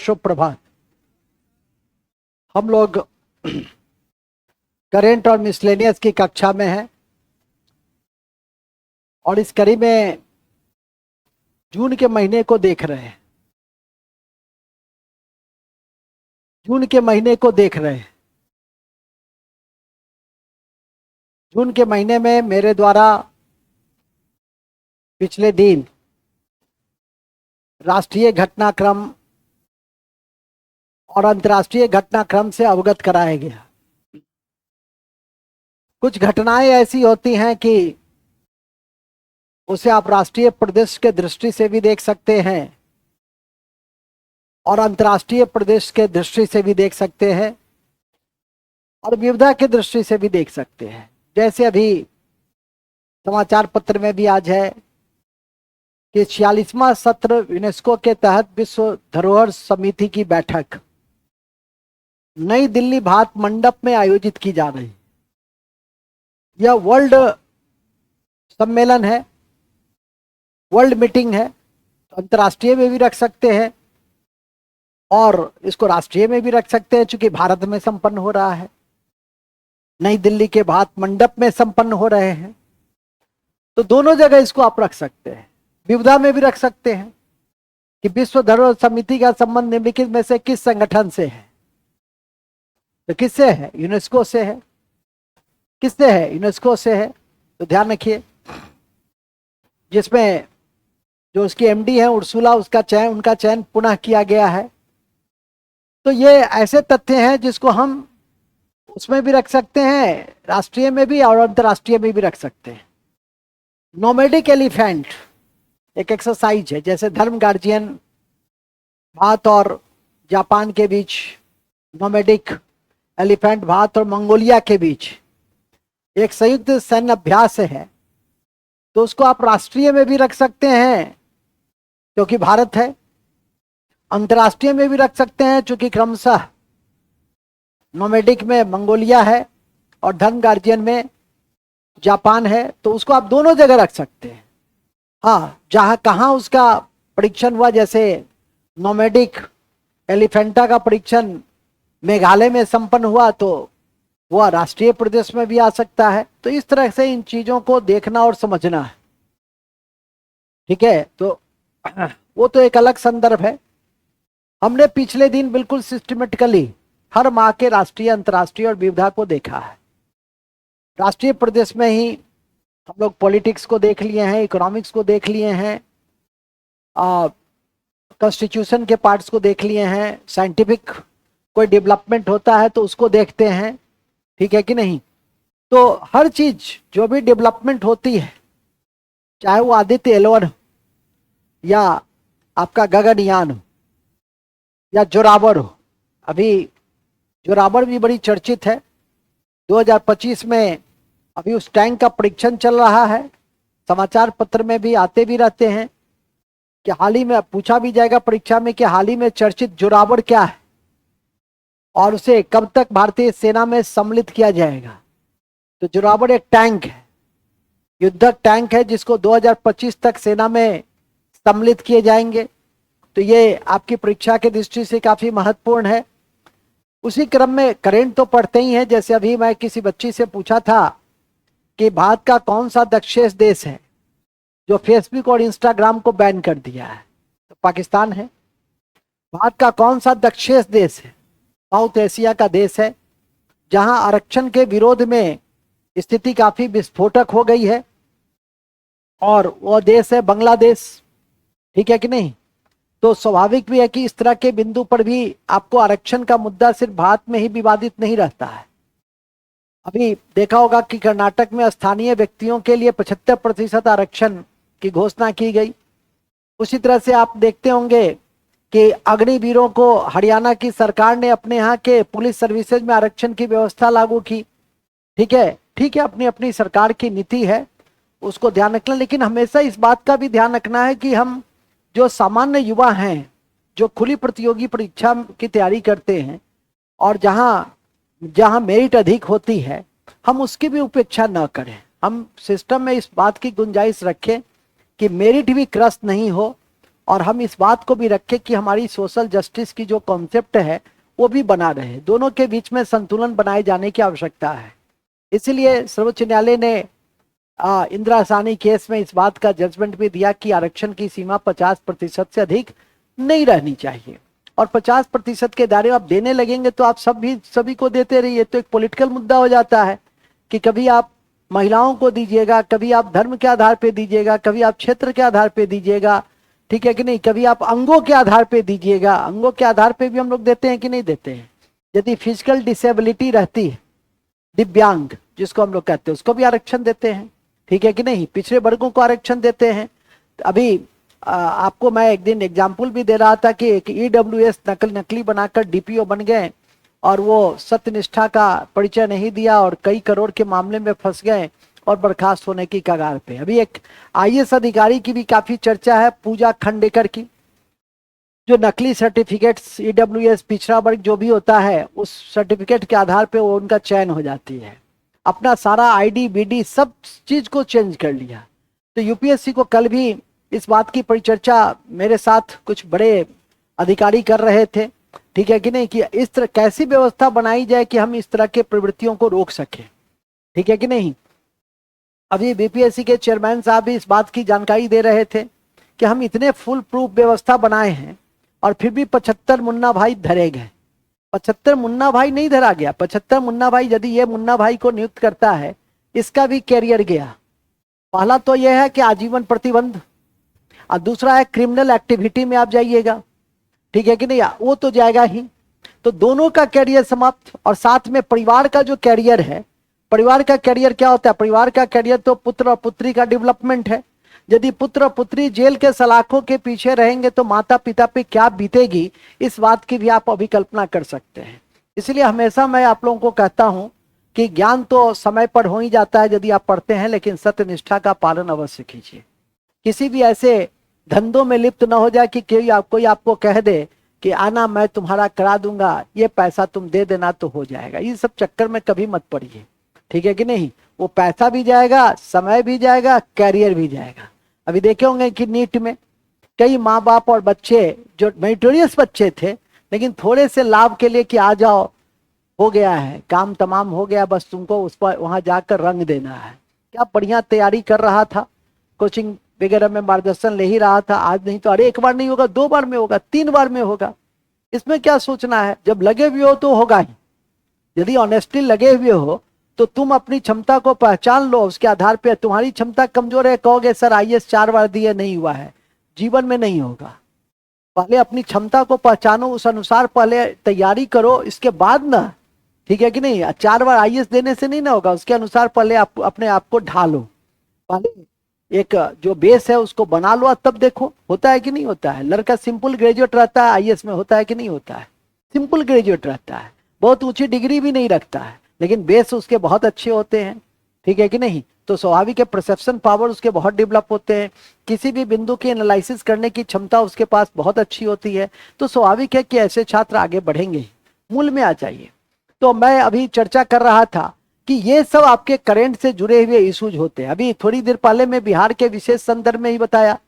शुभ प्रभात। हम लोग करेंट और मिसलेनियस की कक्षा में हैं और इस कड़ी में जून के महीने को देख रहे हैं। जून के महीने को देख रहे हैं। जून के महीने में मेरे द्वारा पिछले दिन राष्ट्रीय घटनाक्रम और अंतर्राष्ट्रीय घटनाक्रम से अवगत कराया गया। कुछ घटनाएं ऐसी होती हैं कि उसे आप राष्ट्रीय परिदृश्य के दृष्टि से भी देख सकते हैं और अंतर्राष्ट्रीय परिदृश्य के दृष्टि से भी देख सकते हैं और विविधता की दृष्टि से भी देख सकते हैं। जैसे अभी समाचार पत्र में भी आज है कि 46वां सत्र यूनेस्को के तहत विश्व धरोहर समिति की बैठक नई दिल्ली भारत मंडप में आयोजित की जा रही है। यह वर्ल्ड सम्मेलन है, वर्ल्ड मीटिंग है। अंतर्राष्ट्रीय में भी रख सकते हैं और इसको राष्ट्रीय में भी रख सकते हैं, चूंकि भारत में संपन्न हो रहा है, नई दिल्ली के भारत मंडप में संपन्न हो रहे हैं, तो दोनों जगह इसको आप रख सकते हैं। विविधता में भी रख सकते हैं कि विश्व धरोहर समिति का संबंध निम्नलिखित में से किस संगठन से है? तो किससे है? यूनेस्को से है। किससे है? यूनेस्को से है। तो ध्यान रखिए, जिसमें जो उसकी एमडी है उर्सुला, उनका चयन पुनः किया गया है। तो ये ऐसे तथ्य हैं जिसको हम उसमें भी रख सकते हैं, राष्ट्रीय में भी और अंतर्राष्ट्रीय में भी रख सकते हैं। नोमैडिक एलिफेंट एक एक्सरसाइज है, जैसे धर्म गार्जियन भारत और जापान के बीच, नोमैडिक एलिफेंट भारत और मंगोलिया के बीच एक संयुक्त सैन्य अभ्यास है, तो उसको आप राष्ट्रीय में भी रख सकते हैं क्योंकि भारत है, अंतर्राष्ट्रीय में भी रख सकते हैं चूंकि क्रमशः नोमैडिक में मंगोलिया है और धर्म गार्जियन में जापान है, तो उसको आप दोनों जगह रख सकते हैं। हाँ, जहां कहाँ उसका परीक्षण हुआ, जैसे नोमैडिक एलिफेंटा का परीक्षण मेघालय में संपन्न हुआ, तो वह राष्ट्रीय प्रदेश में भी आ सकता है। तो इस तरह से इन चीजों को देखना और समझना है, ठीक है। तो वो तो एक अलग संदर्भ है। हमने पिछले दिन बिल्कुल सिस्टमेटिकली हर माह के राष्ट्रीय, अंतर्राष्ट्रीय और विविधता को देखा है। राष्ट्रीय प्रदेश में ही हम लोग पॉलिटिक्स को देख लिए हैं, इकोनॉमिक्स को देख लिए हैं, कॉन्स्टिट्यूशन के पार्ट्स को देख लिए हैं, साइंटिफिक कोई डेवलपमेंट होता है तो उसको देखते हैं, ठीक है कि नहीं। तो हर चीज जो भी डेवलपमेंट होती है, चाहे वो आदित्य L1 हो या आपका गगनयान हो या जोरावर हो। अभी जोरावर भी बड़ी चर्चित है। 2025 में अभी उस टैंक का परीक्षण चल रहा है। समाचार पत्र में भी आते भी रहते हैं कि हाल ही में पूछा भी जाएगा परीक्षा में कि हाल ही में चर्चित जोरावर क्या है और उसे कब तक भारतीय सेना में सम्मिलित किया जाएगा। तो जोरावर एक टैंक है, युद्धक टैंक है, जिसको 2025 तक सेना में सम्मिलित किए जाएंगे। तो ये आपकी परीक्षा के दृष्टि से काफी महत्वपूर्ण है। उसी क्रम में करेंट तो पढ़ते ही हैं। जैसे अभी मैं किसी बच्ची से पूछा था कि भारत का कौन सा दक्षिण देश है जो फेसबुक और इंस्टाग्राम को बैन कर दिया है, तो पाकिस्तान है। भारत का कौन सा दक्षिण देश है? साउथ एशिया का देश है, जहां आरक्षण के विरोध में स्थिति काफी विस्फोटक हो गई है, और वह देश है बांग्लादेश, ठीक है कि नहीं। तो स्वाभाविक भी है कि इस तरह के बिंदु पर भी आपको आरक्षण का मुद्दा सिर्फ भारत में ही विवादित नहीं रहता है। अभी देखा होगा कि कर्नाटक में स्थानीय व्यक्तियों के लिए 75% आरक्षण की घोषणा की गई। उसी तरह से आप देखते होंगे कि अग्निवीरों को हरियाणा की सरकार ने अपने यहाँ के पुलिस सर्विसेज में आरक्षण की व्यवस्था लागू की, ठीक है। ठीक है, अपनी अपनी सरकार की नीति है, उसको ध्यान रखना। लेकिन हमेशा इस बात का भी ध्यान रखना है कि हम जो सामान्य युवा हैं, जो खुली प्रतियोगी परीक्षा की तैयारी करते हैं और जहां मेरिट अधिक होती है, हम उसकी भी उपेक्षा न करें। हम सिस्टम में इस बात की गुंजाइश रखें कि मेरिट भी क्रस्त नहीं हो और हम इस बात को भी रखें कि हमारी सोशल जस्टिस की जो कॉन्सेप्ट है वो भी बना रहे। दोनों के बीच में संतुलन बनाए जाने की आवश्यकता है। इसलिए सर्वोच्च न्यायालय ने इंदिरा साहनी केस में इस बात का जजमेंट भी दिया कि आरक्षण की सीमा 50% से अधिक नहीं रहनी चाहिए। और 50% के दायरे आप देने लगेंगे तो आप सभी को देते रहिए, तो एक पॉलिटिकल मुद्दा हो जाता है कि कभी आप महिलाओं को दीजिएगा, कभी आप धर्म के आधार पे दीजिएगा, कभी आप क्षेत्र के आधार पे दीजिएगा, ठीक है कि नहीं, कभी आप अंगों के आधार पे दीजिएगा। अंगों के आधार पे भी हम लोग देते हैं कि नहीं देते हैं। यदि फिजिकल डिसेबिलिटी रहती है, दिव्यांग जिसको हम लोग कहते हैं, उसको भी आरक्षण देते हैं, ठीक है कि नहीं। पिछड़े वर्गों को आरक्षण देते हैं। अभी आपको मैं एक दिन एग्जाम्पल भी दे रहा था कि एक EWS नकली बनाकर DPO बन गए और वो सत्यनिष्ठा का परिचय नहीं दिया और कई करोड़ के मामले में फंस गए और बर्खास्त होने की कगार पे। अभी एक IAS अधिकारी की भी काफी चर्चा है, पूजा खंडेकर की, जो नकली सर्टिफिकेट्स EWS पिछड़ा वर्ग जो भी होता है उस सर्टिफिकेट के आधार पे वो उनका चयन हो जाती है। अपना सारा ID BD सब चीज को चेंज कर लिया। तो UPSC को कल भी इस बात की परिचर्चा मेरे साथ कुछ बड़े अधिकारी कर रहे थे, ठीक है कि नहीं, कि इस तरह कैसी व्यवस्था बनाई जाए कि हम इस तरह के प्रवृत्तियों को रोक सकें, ठीक है कि नहीं। अभी BPSC के चेयरमैन साहब भी इस बात की जानकारी दे रहे थे कि हम इतने फुल प्रूफ व्यवस्था बनाए हैं और फिर भी 75 मुन्ना भाई धरे गए। 75 मुन्ना भाई नहीं धरा गया। 75 मुन्ना भाई यदि ये मुन्ना भाई को नियुक्त करता है, इसका भी कैरियर गया। पहला तो यह है कि आजीवन प्रतिबंध, और दूसरा है क्रिमिनल एक्टिविटी में आप जाइएगा, ठीक है कि नहीं, वो तो जाएगा ही। तो दोनों का कैरियर समाप्त। और साथ में परिवार का जो कैरियर है, परिवार का कैरियर क्या होता है? परिवार का कैरियर तो पुत्र और पुत्री का डेवलपमेंट है। यदि पुत्र और पुत्री जेल के सलाखों के पीछे रहेंगे तो माता पिता पे क्या बीतेगी, इस बात की भी आप अभी कल्पना कर सकते हैं। इसलिए हमेशा मैं आप लोगों को कहता हूं कि ज्ञान तो समय पर हो ही जाता है यदि आप पढ़ते हैं, लेकिन सत्यनिष्ठा का पालन अवश्य कीजिए। किसी भी ऐसे धंधों में लिप्त न हो जाए कि कोई आपको कह दे कि आना मैं तुम्हारा करा दूंगा, ये पैसा तुम दे देना तो हो जाएगा। ये सब चक्कर में कभी मत पड़िए, ठीक है कि नहीं। वो पैसा भी जाएगा, समय भी जाएगा, कैरियर भी जाएगा। अभी देखे होंगे कि नीट में कई माँ बाप और बच्चे जो मेरिटोरियस बच्चे थे, लेकिन थोड़े से लाभ के लिए कि आ जाओ, हो गया है काम तमाम हो गया, बस तुमको उस पर वहां जाकर रंग देना है। क्या बढ़िया तैयारी कर रहा था, कोचिंग वगैरह में मार्गदर्शन ले ही रहा था, आज नहीं तो अरे एक बार नहीं होगा, 2 बार में होगा, 3 बार में होगा। इसमें क्या सोचना है, जब लगे हुए हो तो होगा ही। यदि ऑनेस्टली लगे हुए हो तो तुम अपनी क्षमता को पहचान लो, उसके आधार पे। तुम्हारी क्षमता कमजोर है, कहोगे सर IAS 4 बार दिए नहीं हुआ है, जीवन में नहीं होगा। पहले अपनी क्षमता को पहचानो, उस अनुसार पहले तैयारी करो, इसके बाद ना, ठीक है कि नहीं। 4 बार IAS देने से नहीं ना होगा, उसके अनुसार पहले आप अपने आप को ढालो। पहले एक जो बेस है उसको बना लो, तब देखो होता है कि नहीं होता है। लड़का सिंपल ग्रेजुएट रहता है, IAS में होता है कि नहीं होता है, सिंपल ग्रेजुएट रहता है, बहुत ऊंची डिग्री भी नहीं रखता है, लेकिन बेस उसके बहुत अच्छे होते हैं, ठीक है कि नहीं। तो स्वाभाविक है परसेप्शन पावर उसके बहुत डेवलप होते हैं, किसी भी बिंदु की एनालिसिस करने की क्षमता उसके पास बहुत अच्छी होती है। तो स्वाभाविक है कि ऐसे छात्र आगे बढ़ेंगे। मूल में आ जाइए। तो मैं अभी चर्चा कर रहा था कि ये सब आपके करंट से जुड़े हुए इश्यूज होते हैं। अभी थोड़ी देर पहले मैं बिहार के विशेष संदर्भ में ही बताया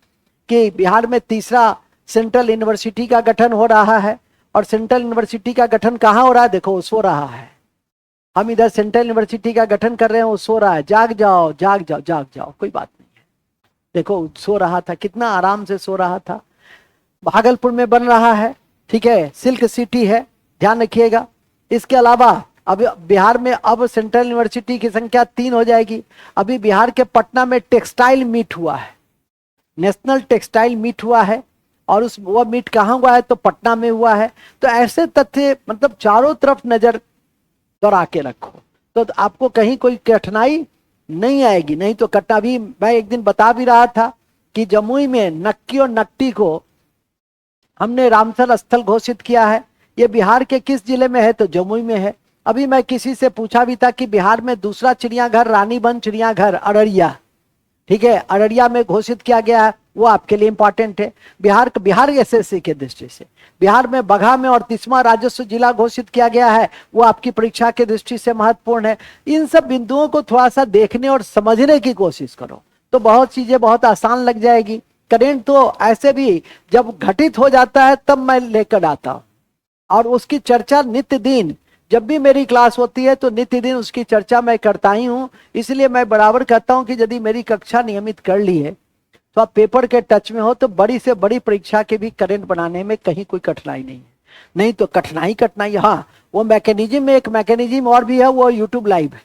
कि बिहार में तीसरा सेंट्रल यूनिवर्सिटी का गठन हो रहा है। और सेंट्रल यूनिवर्सिटी का गठन कहाँ हो रहा है? देखो, सो रहा है। हम इधर सेंट्रल यूनिवर्सिटी का गठन कर रहे हैं, वो सो रहा है। जाग जाओ जाग जाओ जाग जाओ, कोई बात नहीं है। देखो सो रहा था, कितना आराम से सो रहा था। भागलपुर में बन रहा है, ठीक है, सिल्क सिटी है, ध्यान रखिएगा। इसके अलावा अब बिहार में अब सेंट्रल यूनिवर्सिटी की संख्या 3 हो जाएगी। अभी बिहार के पटना में टेक्सटाइल मीट हुआ है, नेशनल टेक्सटाइल मीट हुआ है। और वो मीट कहाँ हुआ है? तो पटना में हुआ है। तो ऐसे तथ्य मतलब चारों तरफ नजर दौड़ा के रखो, तो आपको कहीं कोई कठिनाई नहीं आएगी। नहीं तो कटना भी, मैं एक दिन बता भी रहा था कि जमुई में नक्की और नकटी को हमने रामसर स्थल घोषित किया है। ये बिहार के किस जिले में है? तो जमुई में है। अभी मैं किसी से पूछा भी था कि बिहार में दूसरा चिड़ियाघर रानीबंध चिड़ियाघर अररिया, ठीक है, अररिया में घोषित किया गया है, वो आपके लिए इंपॉर्टेंट है। बिहार SSC के दृष्टि से बिहार में बगहा में और 30वां राजस्व जिला घोषित किया गया है, वो आपकी परीक्षा के दृष्टि से महत्वपूर्ण है। इन सब बिंदुओं को थोड़ा सा देखने और समझने की कोशिश करो, तो बहुत चीजें बहुत आसान लग जाएगी। करंट तो ऐसे भी जब घटित हो जाता है तब मैं लेकर आता हूं, और उसकी चर्चा नित्य दिन, जब भी मेरी क्लास होती है तो नित्य दिन उसकी चर्चा मैं करता ही हूं। इसलिए मैं बराबर कहता हूं कि यदि मेरी कक्षा नियमित कर ली है तो आप पेपर के टच में हो तो बड़ी से बड़ी परीक्षा के भी करंट बनाने में कहीं कोई कठिनाई नहीं है। नहीं तो कठिनाई, हाँ वो मैकेनिज्म में एक मैकेनिज्म और भी है, वो यूट्यूब लाइव है।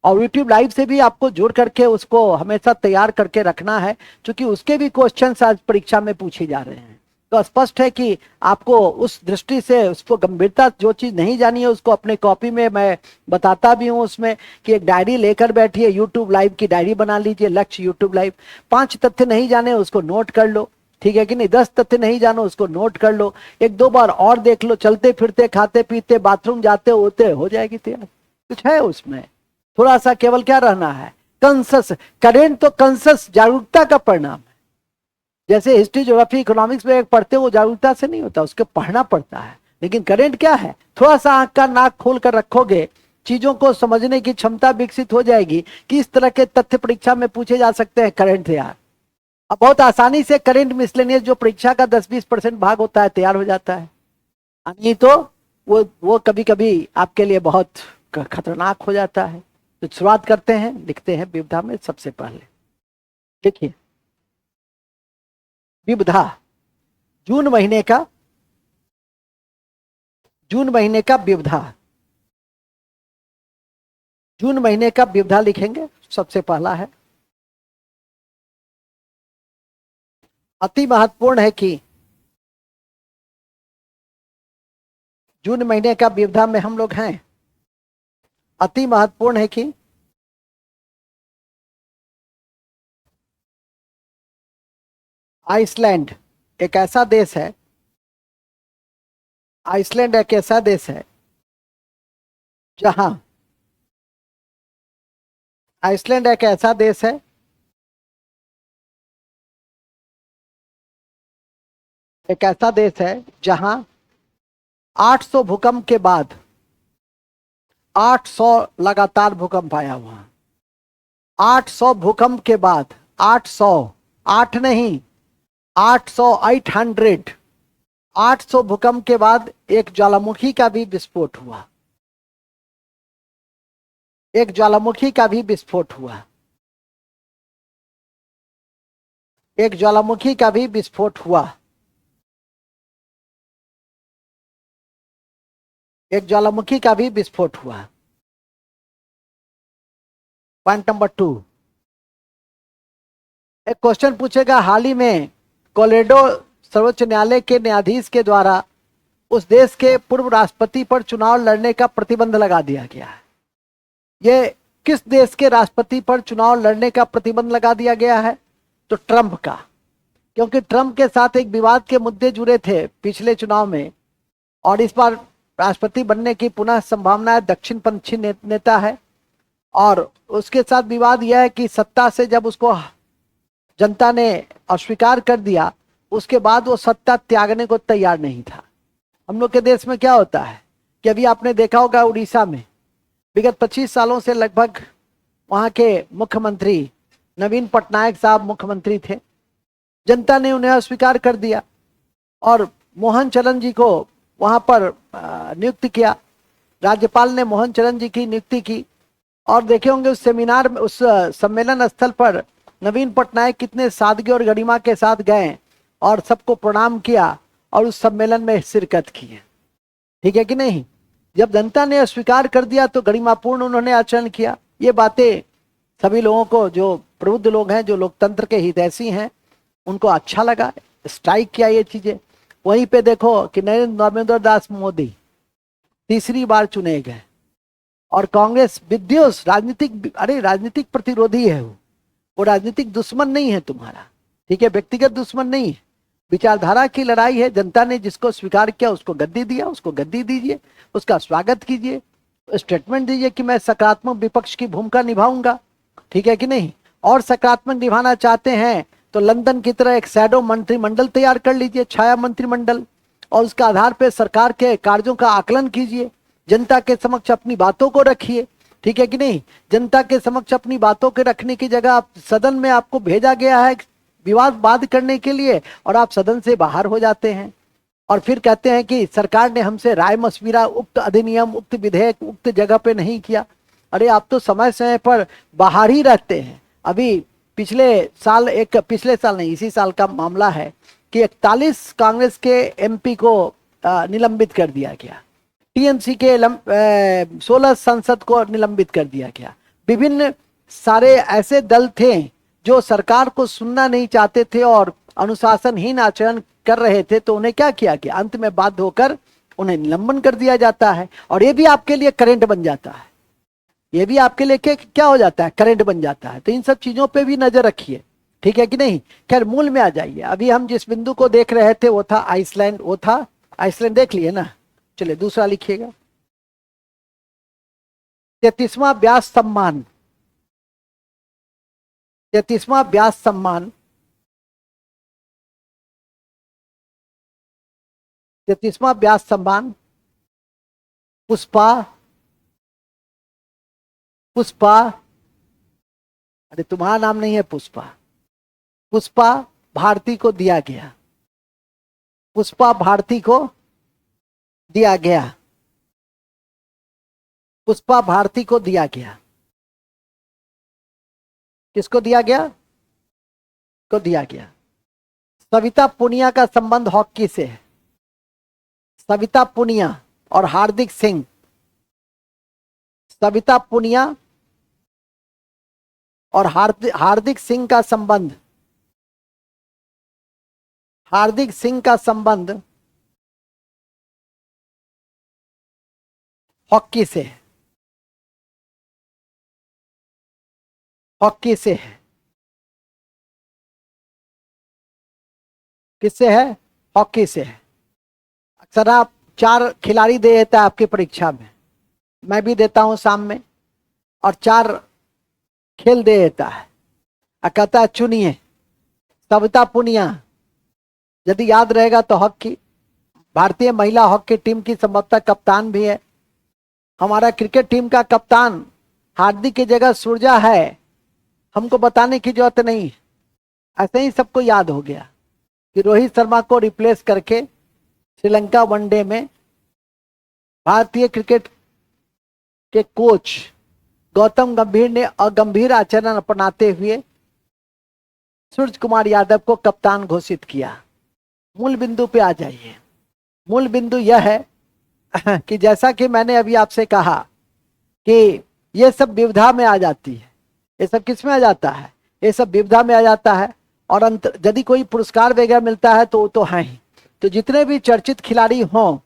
और यूट्यूब लाइव से भी आपको जुड़ करके उसको हमेशा तैयार करके रखना है, क्योंकि उसके भी क्वेश्चंस आज परीक्षा में पूछे जा रहे हैं। तो स्पष्ट है कि आपको उस दृष्टि से उसको गंभीरता, जो चीज नहीं जानी है उसको अपने कॉपी में मैं बताता भी हूं उसमें कि एक डायरी लेकर बैठिए, यूट्यूब लाइव की डायरी बना लीजिए, लक्ष्य यूट्यूब लाइव। 5 तथ्य नहीं जाने उसको नोट कर लो, ठीक है कि नहीं। 10 तथ्य नहीं जानो उसको नोट कर लो, 1-2 बार और देख लो, चलते फिरते खाते पीते बाथरूम जाते होते हो जाएगी तैयार। कुछ है उसमें, थोड़ा सा केवल क्या रहना है, कंसस। करंट तो कंसस जागरूकता का परिणाम है। जैसे हिस्ट्री, ज्योग्राफी, इकोनॉमिक्स में पढ़ते वो जागरूकता से नहीं होता, उसके पढ़ना पड़ता है। लेकिन करंट क्या है, थोड़ा सा आंख का नाक खोल कर रखोगे, चीजों को समझने की क्षमता विकसित हो जाएगी कि इस तरह के तथ्य परीक्षा में पूछे जा सकते हैं करंट से यार। अब बहुत आसानी से करंट मिसलेनियस जो परीक्षा का 10-20% भाग होता है तैयार हो जाता है। नहीं तो वो कभी कभी आपके लिए बहुत खतरनाक हो जाता है। तो शुरुआत करते हैं, लिखते हैं विविधा में। सबसे पहले देखिए विविधा, जून महीने का विविधा, जून महीने का विविधा लिखेंगे। सबसे पहला है, अति महत्वपूर्ण है कि जून महीने का विविधा में हम लोग हैं, अति महत्वपूर्ण है कि आइसलैंड एक ऐसा देश है, आइसलैंड एक ऐसा देश है जहां, आइसलैंड एक ऐसा देश है जहां 800 भूकंप के बाद 800 लगातार भूकंप आया हुआ। 800 भूकंप के बाद 800, 8 नहीं 800, 800 भूकंप के बाद एक ज्वालामुखी का भी विस्फोट हुआ, एक ज्वालामुखी का भी विस्फोट हुआ, एक ज्वालामुखी का भी विस्फोट हुआ, एक ज्वालामुखी का भी विस्फोट हुआ। पॉइंट नंबर 2, एक क्वेश्चन पूछेगा, हाल ही में कोलोराडो सर्वोच्च न्यायालय के न्यायाधीश के द्वारा उस देश के पूर्व राष्ट्रपति पर चुनाव लड़ने का प्रतिबंध लगा दिया गया है। ये किस देश के राष्ट्रपति पर चुनाव लड़ने का प्रतिबंध लगा दिया गया है? तो ट्रंप का, क्योंकि ट्रंप के साथ एक विवाद के मुद्दे जुड़े थे पिछले चुनाव में, और इस बार राष्ट्रपति बनने की पुनः संभावना है। दक्षिणपंथी नेता है, और उसके साथ विवाद यह है कि सत्ता से जब उसको जनता ने अस्वीकार कर दिया, उसके बाद वो सत्ता त्यागने को तैयार नहीं था। हम लोग के देश में क्या होता है कि अभी आपने देखा होगा उड़ीसा में विगत 25 सालों से लगभग वहां के मुख्यमंत्री नवीन पटनायक साहब मुख्यमंत्री थे। जनता ने उन्हें अस्वीकार कर दिया और मोहन चरण जी को वहां पर नियुक्त किया। राज्यपाल ने मोहन चरण जी की नियुक्ति की, और देखे होंगे उस सेमिनार में, उस सम्मेलन स्थल पर नवीन पटनायक कितने सादगी और गरिमा के साथ गए और सबको प्रणाम किया और उस सम्मेलन में शिरकत की है। ठीक है कि नहीं? जब जनता ने स्वीकार कर दिया तो गरिमापूर्ण उन्होंने आचरण किया। ये बातें सभी लोगों को, जो प्रबुद्ध लोग हैं, जो लोकतंत्र के हितैषी हैं, उनको अच्छा लगा, स्ट्राइक किया ये चीजें। वहीं पे देखो कि नरेंद्र दास मोदी तीसरी बार चुने गए, और कांग्रेस विद्वेष राजनीतिक प्रतिरोधी है। वो राजनीतिक दुश्मन नहीं है तुम्हारा, ठीक है, व्यक्तिगत दुश्मन नहीं है, विचारधारा की लड़ाई है। जनता ने जिसको स्वीकार किया उसको गद्दी दिया, उसको गद्दी दीजिए, उसका स्वागत कीजिए, स्टेटमेंट दीजिए कि मैं सकारात्मक विपक्ष की भूमिका निभाऊंगा। ठीक है कि नहीं? और सकारात्मक निभाना चाहते हैं तो लंदन की तरह एक शैडो मंत्रिमंडल तैयार कर लीजिए, छाया मंत्रिमंडल, और उसके आधार पर सरकार के कार्यों का आकलन कीजिए, जनता के समक्ष अपनी बातों को रखिए। ठीक है कि नहीं? जनता के समक्ष अपनी बातों के रखने की जगह सदन में आपको भेजा गया है विवाद करने के लिए, और आप सदन से बाहर हो जाते हैं और फिर कहते हैं कि सरकार ने हमसे राय मशविरा, उक्त अधिनियम, उक्त विधेयक, उक्त जगह पे नहीं किया। अरे आप तो समय समय पर बाहर ही रहते हैं। अभी पिछले साल नहीं, इसी साल का मामला है कि 41 कांग्रेस के एमपी को निलंबित कर दिया गया। टीएमसी के 16 सांसद को निलंबित कर दिया गया। विभिन्न सारे ऐसे दल थे जो सरकार को सुनना नहीं चाहते थे और अनुशासनहीन आचरण कर रहे थे, तो उन्हें क्या किया गया, अंत में बाध्य होकर उन्हें निलंबन कर दिया जाता है। और ये भी आपके लिए करंट बन जाता है, ये भी आपके लिए क्या हो जाता है, करंट बन जाता है। तो इन सब चीजों पे भी नजर रखिए, ठीक है कि नहीं। खैर मूल में आ जाइए। अभी हम जिस बिंदु को देख रहे थे वो था आइसलैंड, आइसलैंड देख लिए ना। चलिए दूसरा लिखिएगा, 33वां व्यास सम्मान। 33वां व्यास सम्मान, 33वां व्यास सम्मान पुष्पा, पुष्पा, अरे तुम्हारा नाम नहीं है पुष्पा, पुष्पा भारती को दिया गया, पुष्पा भारती को दिया गया, पुष्पा भारती को दिया गया। किसको दिया गया, को दिया गया। सविता पुनिया का संबंध हॉकी से है। सविता पुनिया और हार्दिक सिंह, सविता पुनिया और हार्दिक सिंह का संबंध, हार्दिक सिंह का संबंध हॉकी से है, हॉकी से है। किससे है, हॉकी से है। अक्सर आप 4 खिलाड़ी दे देता है आपकी परीक्षा में, मैं भी देता हूं शाम में, और 4 खेल दे देता है और कहता है चुनिए। सविता पुनिया, यदि याद रहेगा तो हॉकी, भारतीय महिला हॉकी टीम की संभवतः कप्तान भी है। हमारा क्रिकेट टीम का कप्तान हार्दिक की जगह सूर्या है, हमको बताने की जरूरत नहीं। ऐसे ही सबको याद हो गया कि रोहित शर्मा को रिप्लेस करके श्रीलंका वनडे में भारतीय क्रिकेट के कोच गौतम गंभीर ने अगंभीर आचरण अपनाते हुए सूर्य कुमार यादव को कप्तान घोषित किया। मूल बिंदु पे आ जाइए। मूल बिंदु यह है कि जैसा कि मैंने अभी आपसे कहा कि ये सब विविधा में आ जाती है। ये सब किस में आ जाता है, ये सब विविधा में आ जाता है। और यदि कोई पुरस्कार वगैरह मिलता है तो वो तो है ही। तो जितने भी चर्चित खिलाड़ी हों,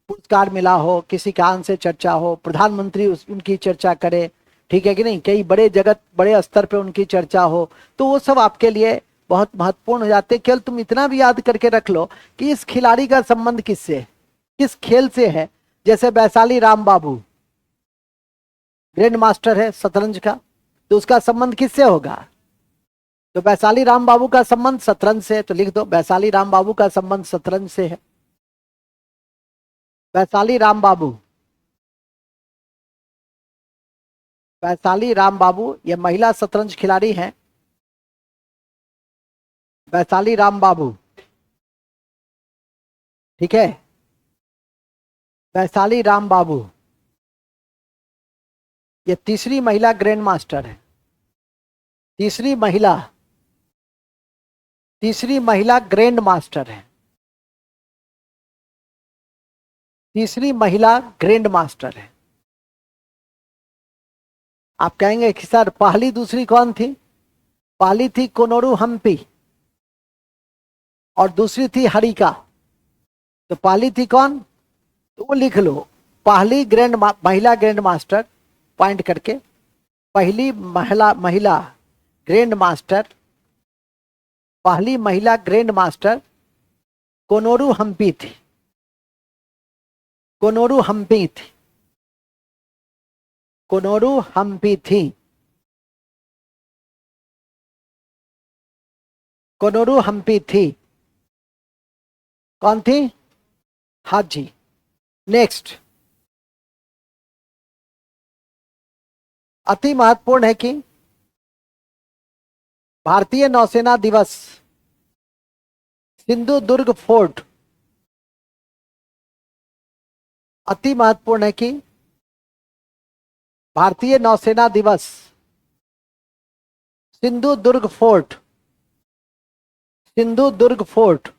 पुरस्कार मिला हो, किसी कारण से चर्चा हो, प्रधानमंत्री उनकी चर्चा करे, ठीक है कि नहीं, कई बड़े स्तर पे उनकी चर्चा हो, तो वो सब आपके लिए बहुत महत्वपूर्ण हो जाते। केवल तुम इतना भी याद करके रख लो कि इस खिलाड़ी का संबंध किससे है, किस खेल से है। जैसे वैशाली राम बाबू ग्रैंड मास्टर है शतरंज का, तो उसका संबंध किससे होगा, तो वैशाली राम बाबू का संबंध शतरंज से है। तो लिख दो, वैशाली राम बाबू का संबंध शतरंज से है। वैशाली राम बाबू, वैशाली राम बाबू ये महिला शतरंज खिलाड़ी हैं। वैशाली राम बाबू, ठीक है, वैशाली राम बाबू ये तीसरी महिला ग्रैंड मास्टर है। तीसरी महिला ग्रैंड मास्टर है। तीसरी महिला ग्रैंड मास्टर है। आप कहेंगे कि सर पहली दूसरी कौन थी, पहली थी कोनोरू हम्पी और दूसरी थी हरिका। तो पहली थी कौन, तो वो लिख लो, पहली महिला ग्रैंड मास्टर पॉइंट करके, पहली महिला ग्रैंड मास्टर, पहली महिला ग्रैंड मास्टर कोनोरू हम्पी थी। कोनोरू हम्पी थी, कोनोरू हम्पी थी, कोनोरू हम्पी थी। कौन थी, हाँ जी। नेक्स्ट, अति महत्वपूर्ण है कि भारतीय नौसेना दिवस, सिंधु दुर्ग फोर्ट। अति महत्वपूर्ण है कि भारतीय नौसेना दिवस, सिंधु दुर्ग फोर्ट, सिंधु दुर्ग फोर्ट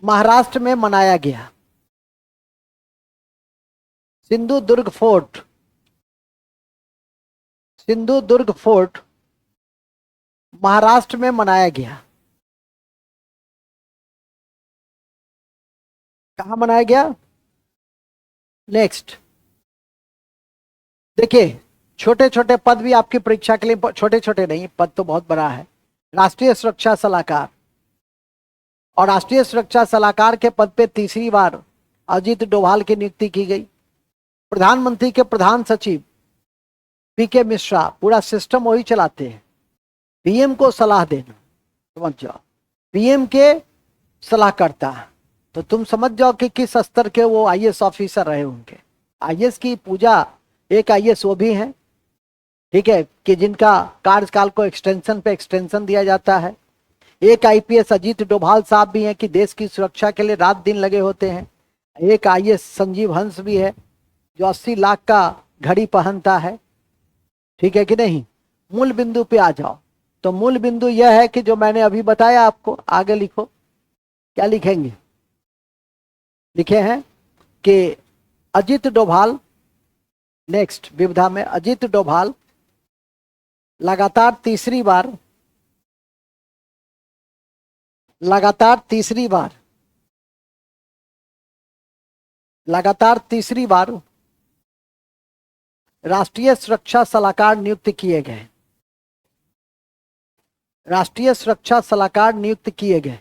महाराष्ट्र में मनाया गया। सिंधु दुर्ग फोर्ट, सिंधु दुर्ग फोर्ट महाराष्ट्र में मनाया गया। कहां मनाया गया? नेक्स्ट देखिए, छोटे छोटे पद भी आपकी परीक्षा के लिए, छोटे छोटे नहीं, पद तो बहुत बड़ा है। राष्ट्रीय सुरक्षा सलाहकार, और राष्ट्रीय सुरक्षा सलाहकार के पद पे तीसरी बार अजीत डोभाल की नियुक्ति की गई। प्रधानमंत्री के प्रधान सचिव पीके मिश्रा, पूरा सिस्टम वही चलाते हैं। पीएम को सलाह देना, समझ जाओ, पीएम के सलाहकर्ता, तो तुम समझ जाओ कि किस स्तर के वो आईएएस ऑफिसर रहे होंगे। आईएएस की पूजा, एक आईएएस वो भी है, ठीक है, कि जिनका कार्यकाल को एक्सटेंशन पे एक्सटेंशन दिया जाता है। एक आईपीएस अजीत डोभाल साहब भी हैं कि देश की सुरक्षा के लिए रात दिन लगे होते हैं। एक आईएएस संजीव हंस भी है जो 80 लाख का घड़ी पहनता है, ठीक है कि नहीं। मूल बिंदु पे आ जाओ, तो मूल बिंदु यह है कि जो मैंने अभी बताया आपको, आगे लिखो, क्या लिखेंगे? लिखे हैं कि अजीत डोभाल, नेक्स्ट विविधा में अजीत डोभाल लगातार तीसरी बार राष्ट्रीय सुरक्षा सलाहकार नियुक्त किए गए। राष्ट्रीय सुरक्षा सलाहकार नियुक्त किए गए।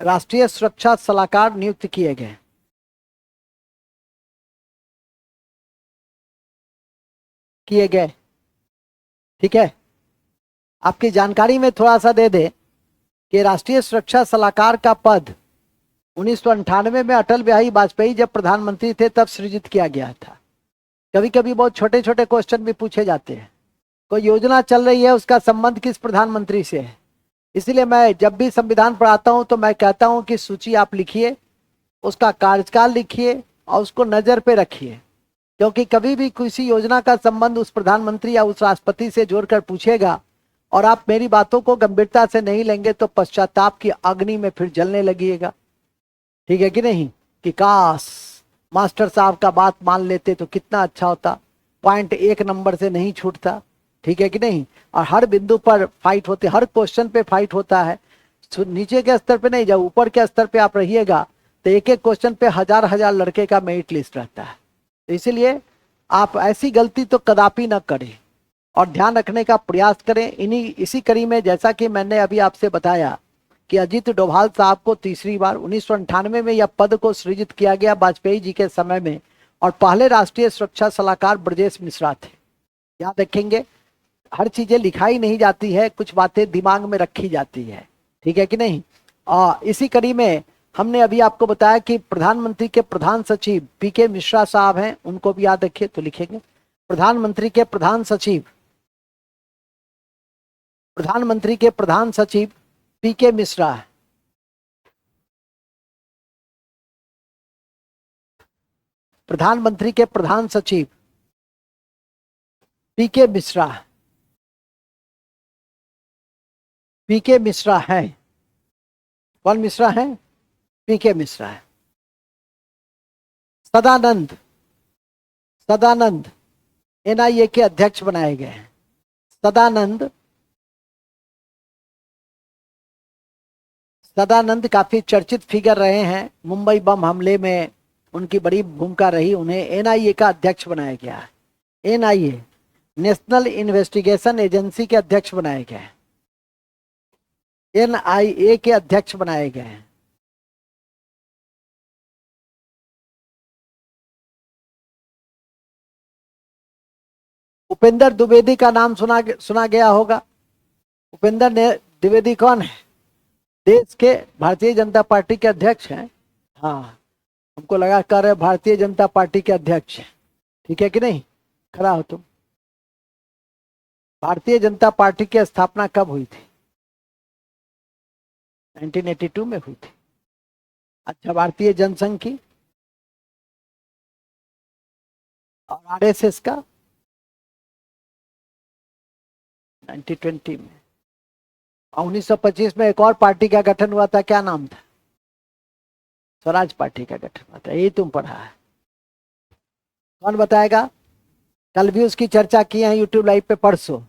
राष्ट्रीय सुरक्षा सलाहकार नियुक्त किए गए। ठीक है, आपकी जानकारी में थोड़ा सा दे दे कि राष्ट्रीय सुरक्षा सलाहकार का पद 1998 में अटल बिहारी वाजपेयी जब प्रधानमंत्री थे तब सृजित किया गया था। कभी कभी बहुत छोटे छोटे क्वेश्चन भी पूछे जाते हैं। कोई योजना चल रही है, उसका संबंध किस प्रधानमंत्री से है। इसलिए मैं जब भी संविधान पढ़ाता हूं तो मैं कहता हूं कि सूची आप लिखिए, उसका कार्यकाल लिखिए और उसको नजर पे रखिए, क्योंकि कभी भी किसी योजना का संबंध उस प्रधानमंत्री या उस राष्ट्रपति से जोड़कर पूछेगा और आप मेरी बातों को गंभीरता से नहीं लेंगे तो पश्चाताप की अग्नि में फिर जलने लगिएगा, ठीक है कि नहीं। कि काश मास्टर साहब का बात मान लेते तो कितना अच्छा होता, पॉइंट एक नंबर से नहीं छूटता, ठीक है कि नहीं। और हर बिंदु पर फाइट होती, हर क्वेश्चन पे फाइट होता है। नीचे के स्तर पे नहीं, जब ऊपर के स्तर पे आप रहिएगा तो एक एक क्वेश्चन पे हजार हजार लड़के का मेरिट लिस्ट रहता है। तो इसीलिए आप ऐसी गलती तो कदापि न करें और ध्यान रखने का प्रयास करें। इसी कड़ी में जैसा कि मैंने अभी आपसे बताया कि अजीत डोभाल साहब को तीसरी बार 1998 में यह पद को सृजित किया गया वाजपेयी जी के समय में, और पहले राष्ट्रीय सुरक्षा सलाहकार ब्रजेश मिश्रा थे। याद रखेंगे, हर चीजें लिखाई नहीं जाती है, कुछ बातें दिमाग में रखी जाती है, ठीक है कि नहीं। और इसी कड़ी में हमने अभी आपको बताया कि प्रधानमंत्री के प्रधान सचिव पीके मिश्रा साहब हैं, उनको भी याद रखिए, तो लिखेंगे प्रधानमंत्री के प्रधान सचिव पीके मिश्रा है। प्रधानमंत्री के प्रधान सचिव पीके मिश्रा है। कौन मिश्रा है? पीके मिश्रा है। सदानंद एनआईए के अध्यक्ष बनाए गए हैं। सदानंद काफी चर्चित फिगर रहे हैं, मुंबई बम हमले में उनकी बड़ी भूमिका रही, उन्हें एनआईए का अध्यक्ष बनाया गया है। एनआईए नेशनल इन्वेस्टिगेशन एजेंसी के अध्यक्ष बनाए गए हैं। एनआईए के अध्यक्ष बनाए गए हैं। उपेंद्र द्विवेदी का नाम सुना गया होगा। उपेंद्र द्विवेदी कौन है? देश के भारतीय जनता पार्टी के अध्यक्ष हैं। हाँ, हमको लगा कर भारतीय जनता पार्टी के अध्यक्ष हैं, ठीक है कि नहीं। खड़ा हो तुम। भारतीय जनता पार्टी की स्थापना कब हुई थी? 1982 में हुई थी। अच्छा, भारतीय जनसंघ की और आरएसएस का 1920 में। और 1925 में एक और पार्टी का गठन हुआ था, क्या नाम था? स्वराज पार्टी का गठन हुआ था। यही तुम पढ़ा है, कौन बताएगा? कल भी उसकी चर्चा की है यूट्यूब लाइव पे, परसों।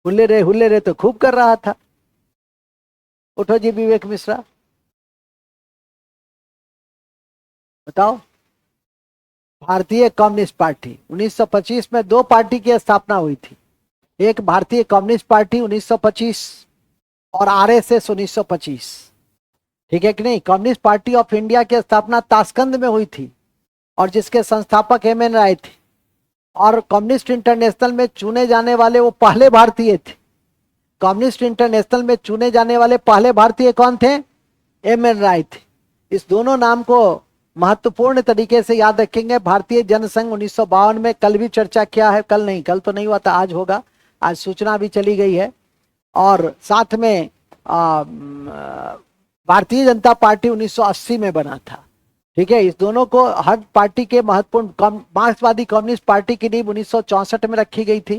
हुल्ले रे तो खूब कर रहा था। उठो जी विवेक मिश्रा, बताओ। भारतीय कम्युनिस्ट पार्टी 1925 में दो पार्टी की स्थापना हुई थी। एक भारतीय कम्युनिस्ट पार्टी 1925 और आरएसएस 1925। ठीक है कि नहीं? कम्युनिस्ट पार्टी ऑफ इंडिया की स्थापना ताशकंद में हुई थी और जिसके संस्थापक एम एन राय थे। और कम्युनिस्ट इंटरनेशनल में चुने जाने वाले वो पहले भारतीय थे। कम्युनिस्ट इंटरनेशनल में चुने जाने वाले पहले भारतीय कौन थे? एम एन राय थे। इस दोनों नाम को महत्वपूर्ण तरीके से याद रखेंगे। भारतीय जनसंघ 1952 में कल भी चर्चा किया है, कल नहीं, कल तो नहीं हुआ था, आज होगा। आज सूचना भी चली गई है। और साथ में भारतीय जनता पार्टी 1980 में बना था। ठीक है, इस दोनों को हर पार्टी के महत्वपूर्ण। मार्क्सवादी कम्युनिस्ट पार्टी की नींव 1964 में रखी गई थी।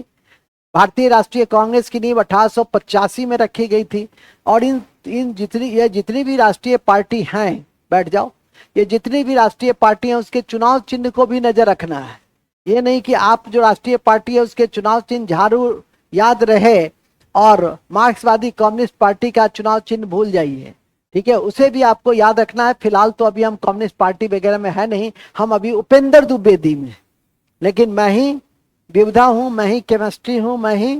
भारतीय राष्ट्रीय कांग्रेस की नींव 1885 में रखी गई थी। और इन जितनी भी राष्ट्रीय पार्टी हैं, बैठ जाओ, ये जितनी भी राष्ट्रीय पार्टी हैं उसके चुनाव चिन्ह को भी नजर रखना है। ये नहीं कि आप जो राष्ट्रीय पार्टी है उसके चुनाव चिन्ह झाड़ू याद रहे और मार्क्सवादी कम्युनिस्ट पार्टी का चुनाव चिन्ह भूल जाइए। ठीक है, उसे भी आपको याद रखना है। फिलहाल तो अभी हम कम्युनिस्ट पार्टी वगैरह में है नहीं, हम अभी उपेंद्र द्विवेदी में। लेकिन मैं ही विविधा हूं, मैं ही केमिस्ट्री हूं, मैं ही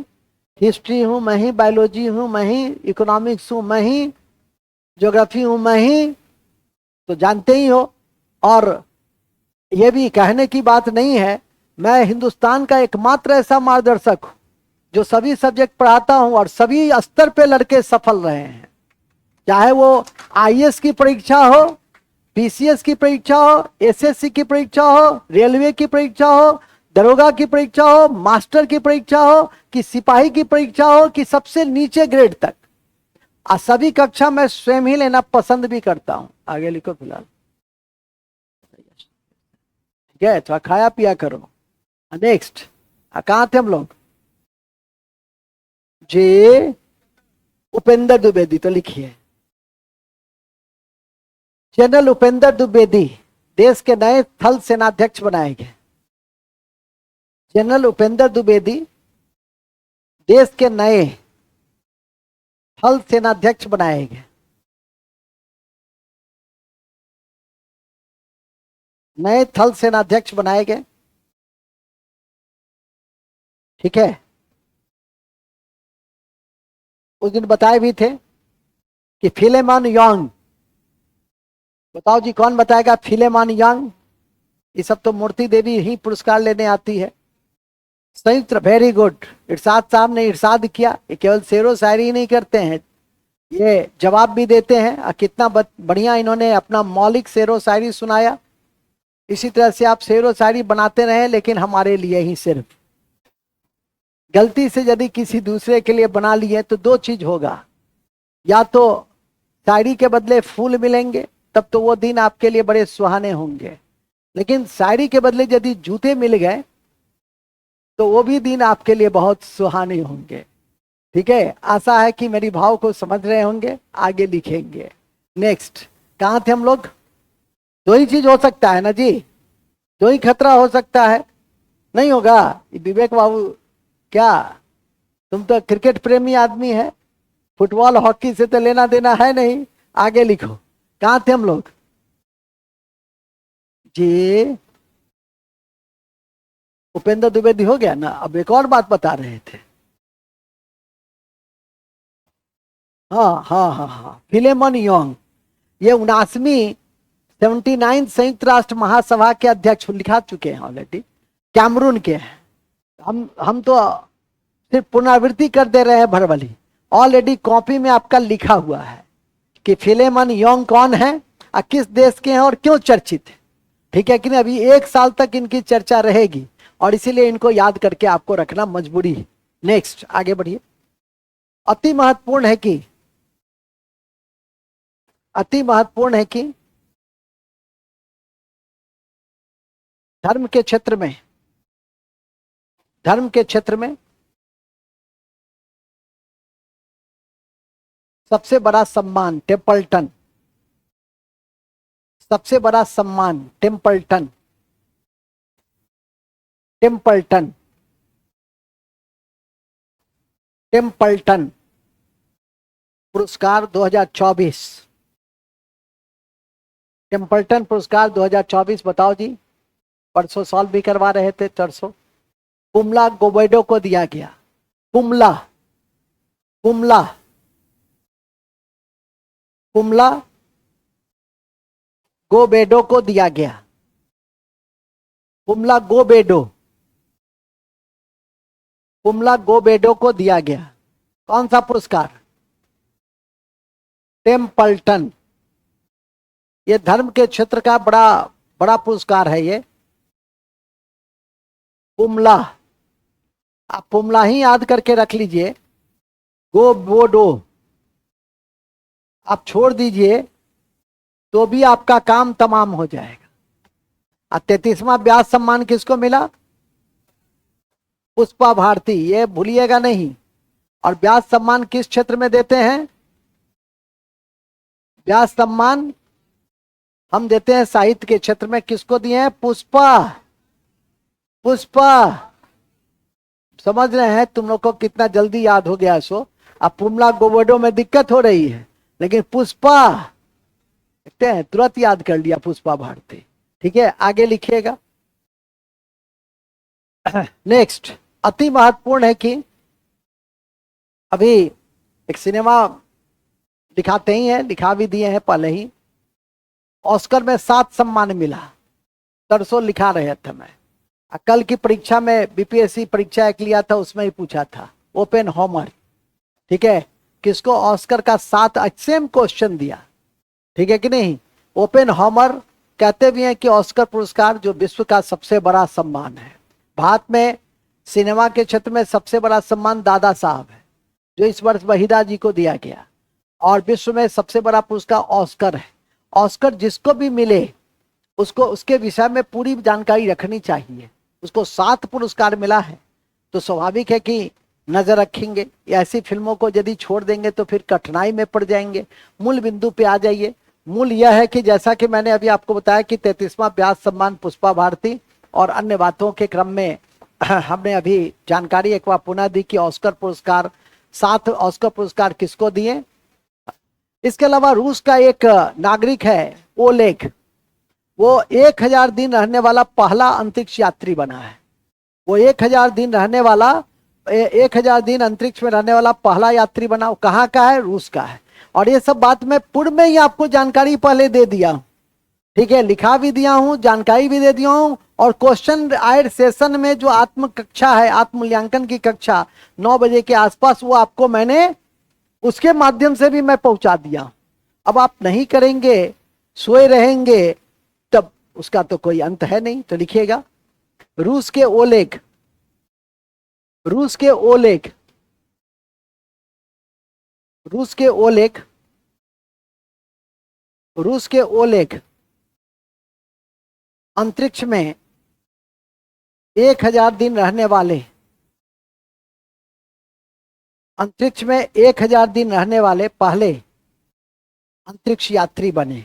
हिस्ट्री हूं, मैं ही बायोलॉजी हूं, मैं ही इकोनॉमिक्स हूं, मैं ही ज्योग्राफी हूं, मैं ही, तो जानते ही हो। और यह भी कहने की बात नहीं है, मैं हिंदुस्तान का एकमात्र ऐसा मार्गदर्शक हूं जो सभी सब्जेक्ट पढ़ाता हूं और सभी स्तर पे लड़के सफल रहे हैं। चाहे वो आईएएस की परीक्षा हो, पीसीएस की परीक्षा हो, एसएससी की परीक्षा हो, रेलवे की परीक्षा हो, दरोगा की परीक्षा हो, मास्टर की परीक्षा हो, कि सिपाही की परीक्षा हो, कि सबसे नीचे ग्रेड तक, सभी कक्षा मैं स्वयं ही लेना पसंद भी करता हूं। आगे लिखो फिलहाल, ठीक है? थोड़ा खाया पिया करो। नेक्स्ट, कहां थे हम लोग? जे उपेंद्र द्विवेदी, तो लिखिए जनरल उपेंद्र द्विवेदी देश के नए थल सेनाध्यक्ष बनाए गए। जनरल उपेंद्र द्विवेदी देश के नए थल सेनाध्यक्ष बनाए गए। नए थल सेनाध्यक्ष बनाए गए। ठीक है, उस दिन बताए भी थे कि फिलेमॉन यंग। बताओ जी, कौन बताएगा? फिलेमॉन यंग। ये सब तो मूर्ति देवी ही पुरस्कार लेने आती है। संयुक्त, वेरी गुड। इरशाद साहब ने इरशाद किया। ये केवल शेरो शायरी ही नहीं करते हैं, ये जवाब भी देते हैं। कितना बढ़िया इन्होंने अपना मौलिक शेरो शायरी सुनाया। इसी तरह से आप शेरो शायरी बनाते रहे, लेकिन हमारे लिए ही सिर्फ। गलती से यदि किसी दूसरे के लिए बना लिए तो दो चीज होगा, या तो शायरी के बदले फूल मिलेंगे, तब तो वो दिन आपके लिए बड़े सुहाने होंगे। लेकिन शायरी के बदले यदि जूते मिल गए तो वो भी दिन आपके लिए बहुत सुहाने होंगे। ठीक है, आशा है कि मेरी भाव को समझ रहे होंगे। आगे लिखेंगे। नेक्स्ट, कहां थे हम लोग? दो ही चीज हो सकता है ना जी, दो ही खतरा हो सकता है। नहीं होगा? विवेक बाबू, क्या तुम तो क्रिकेट प्रेमी आदमी है, फुटबॉल हॉकी से तो लेना देना है नहीं। आगे लिखो, कहां थे हम लोग जी? उपेंद्र द्विवेदी हो गया ना। अब एक और बात बता रहे थे। हाँ हाँ हाँ हाँ, फिलेमॉन यंग, ये 79वीं 79 संयुक्त राष्ट्र महासभा के अध्यक्ष लिखा चुके हैं ऑलरेडी, कैमरून के हैं। हम तो सिर्फ पुनरावृत्ति कर दे रहे हैं भरवली। ऑलरेडी कॉपी में आपका लिखा हुआ है कि फिलेमॉन यंग कौन है और किस देश के हैं और क्यों चर्चित है। ठीक है कि नहीं, अभी 1 साल तक इनकी चर्चा रहेगी और इसीलिए इनको याद करके आपको रखना मजबूरी है। नेक्स्ट आगे बढ़िए। अति महत्वपूर्ण है कि, अति महत्वपूर्ण है कि धर्म के क्षेत्र में, धर्म के क्षेत्र में सबसे बड़ा सम्मान टेम्पल्टन, सबसे बड़ा सम्मान टेम्पल्टन, टेम्पल्टन, टेम्पल्टन पुरस्कार 2024, टेम्पल्टन पुरस्कार 2024 बताओ जी। परसों सॉल्व भी करवा रहे थे तरसों। पुमला गोबेडो को दिया गया, पुमला, पुमला, पुमला गोबेडो को दिया गया, पुमला गोबेडो, पुमला गोबेडो को दिया गया कौन सा पुरस्कार? टेम्पल्टन। ये धर्म के क्षेत्र का बड़ा बड़ा पुरस्कार है ये। पुमला, आप पुमला ही याद करके रख लीजिए। गोबोडो आप छोड़ दीजिए तो भी आपका काम तमाम हो जाएगा। 33वां व्यास सम्मान किसको मिला? पुष्पा भारती, ये भूलिएगा नहीं। और व्यास सम्मान किस क्षेत्र में देते हैं? व्यास सम्मान हम देते हैं साहित्य के क्षेत्र में। किसको दिए हैं? पुष्पा, पुष्पा। समझ रहे हैं तुम लोग को कितना जल्दी याद हो गया सो। अब पुमला गोबोडो में दिक्कत हो रही है, लेकिन पुष्पा देखते हैं तुरंत याद कर लिया, पुष्पा भारती। ठीक है आगे लिखिएगा। नेक्स्ट, अति महत्वपूर्ण है कि अभी एक सिनेमा दिखाते ही हैं, दिखा भी दिए हैं पहले ही। ऑस्कर में 7 सम्मान मिला, तरसों लिखा रहे थे मैं। कल की परीक्षा में बीपीएससी परीक्षा एक लिया था, उसमें ही पूछा था ओपेनहाइमर। ठीक है, किसको ऑस्कर का 7 सेम क्वेश्चन दिया। ठीक है कि नहीं। ओपेनहाइमर कहते भी हैं कि ऑस्कर पुरस्कार जो विश्व का सबसे बड़ा सम्मान है। भारत में सिनेमा के क्षेत्र में सबसे बड़ा सम्मान दादा साहब है, जो इस वर्ष वहीदा जी को दिया गया। और विश्व में सबसे बड़ा पुरस्कार ऑस्कर है। ऑस्कर जिसको भी मिले उसको उसके विषय में पूरी जानकारी रखनी चाहिए। उसको 7 पुरस्कार मिला है तो स्वाभाविक है कि नजर रखेंगे। ऐसी फिल्मों को यदि छोड़ देंगे तो फिर कठिनाई में पड़ जाएंगे। मूल बिंदु पे आ जाइए। मूल यह है कि जैसा कि मैंने अभी आपको बताया कि 33वां व्यास सम्मान पुष्पा भारती और अन्य बातों के क्रम में हमने अभी जानकारी एक बार पुनः दी कि ऑस्कर पुरस्कार 7 ऑस्कर पुरस्कार किसको दिए। इसके अलावा रूस का एक नागरिक है ओलेग, वो 1000 दिन रहने वाला पहला अंतरिक्ष यात्री बना है। वो 1000 दिन रहने वाला 1000 दिन अंतरिक्ष में रहने वाला पहला यात्री बना। कहाँ का है? रूस का है। और ये सब बात मैं पूर्व में ही आपको जानकारी पहले दे दिया हूं। ठीक है, लिखा भी दिया हूं, जानकारी भी दे दिया हूं। और क्वेश्चन आए सेशन में जो आत्म कक्षा है, आत्म मूल्यांकन की कक्षा 9 बजे के आसपास, वो आपको मैंने उसके माध्यम से भी मैं पहुंचा दिया। अब आप नहीं करेंगे, सोए रहेंगे, तब उसका तो कोई अंत है नहीं। तो लिखिएगा रूस के ओलेग, रूस के ओलेग, रूस के ओलेग, रूस के ओलेग अंतरिक्ष में 1000 दिन रहने वाले, अंतरिक्ष में 1000 दिन रहने वाले पहले अंतरिक्ष यात्री बने,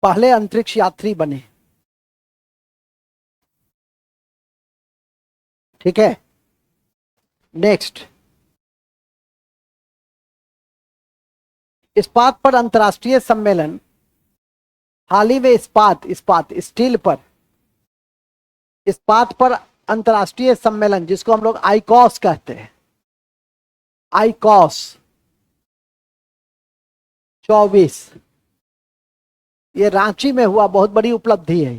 पहले अंतरिक्ष यात्री बने। ठीक है, नेक्स्ट, इस्पात पर अंतर्राष्ट्रीय सम्मेलन हाल ही में इस्पात इस्पात स्टील पर, इस्पात पर अंतर्राष्ट्रीय सम्मेलन जिसको हम लोग आईकॉस कहते हैं, आईकॉस 24, ये रांची में हुआ। बहुत बड़ी उपलब्धि है।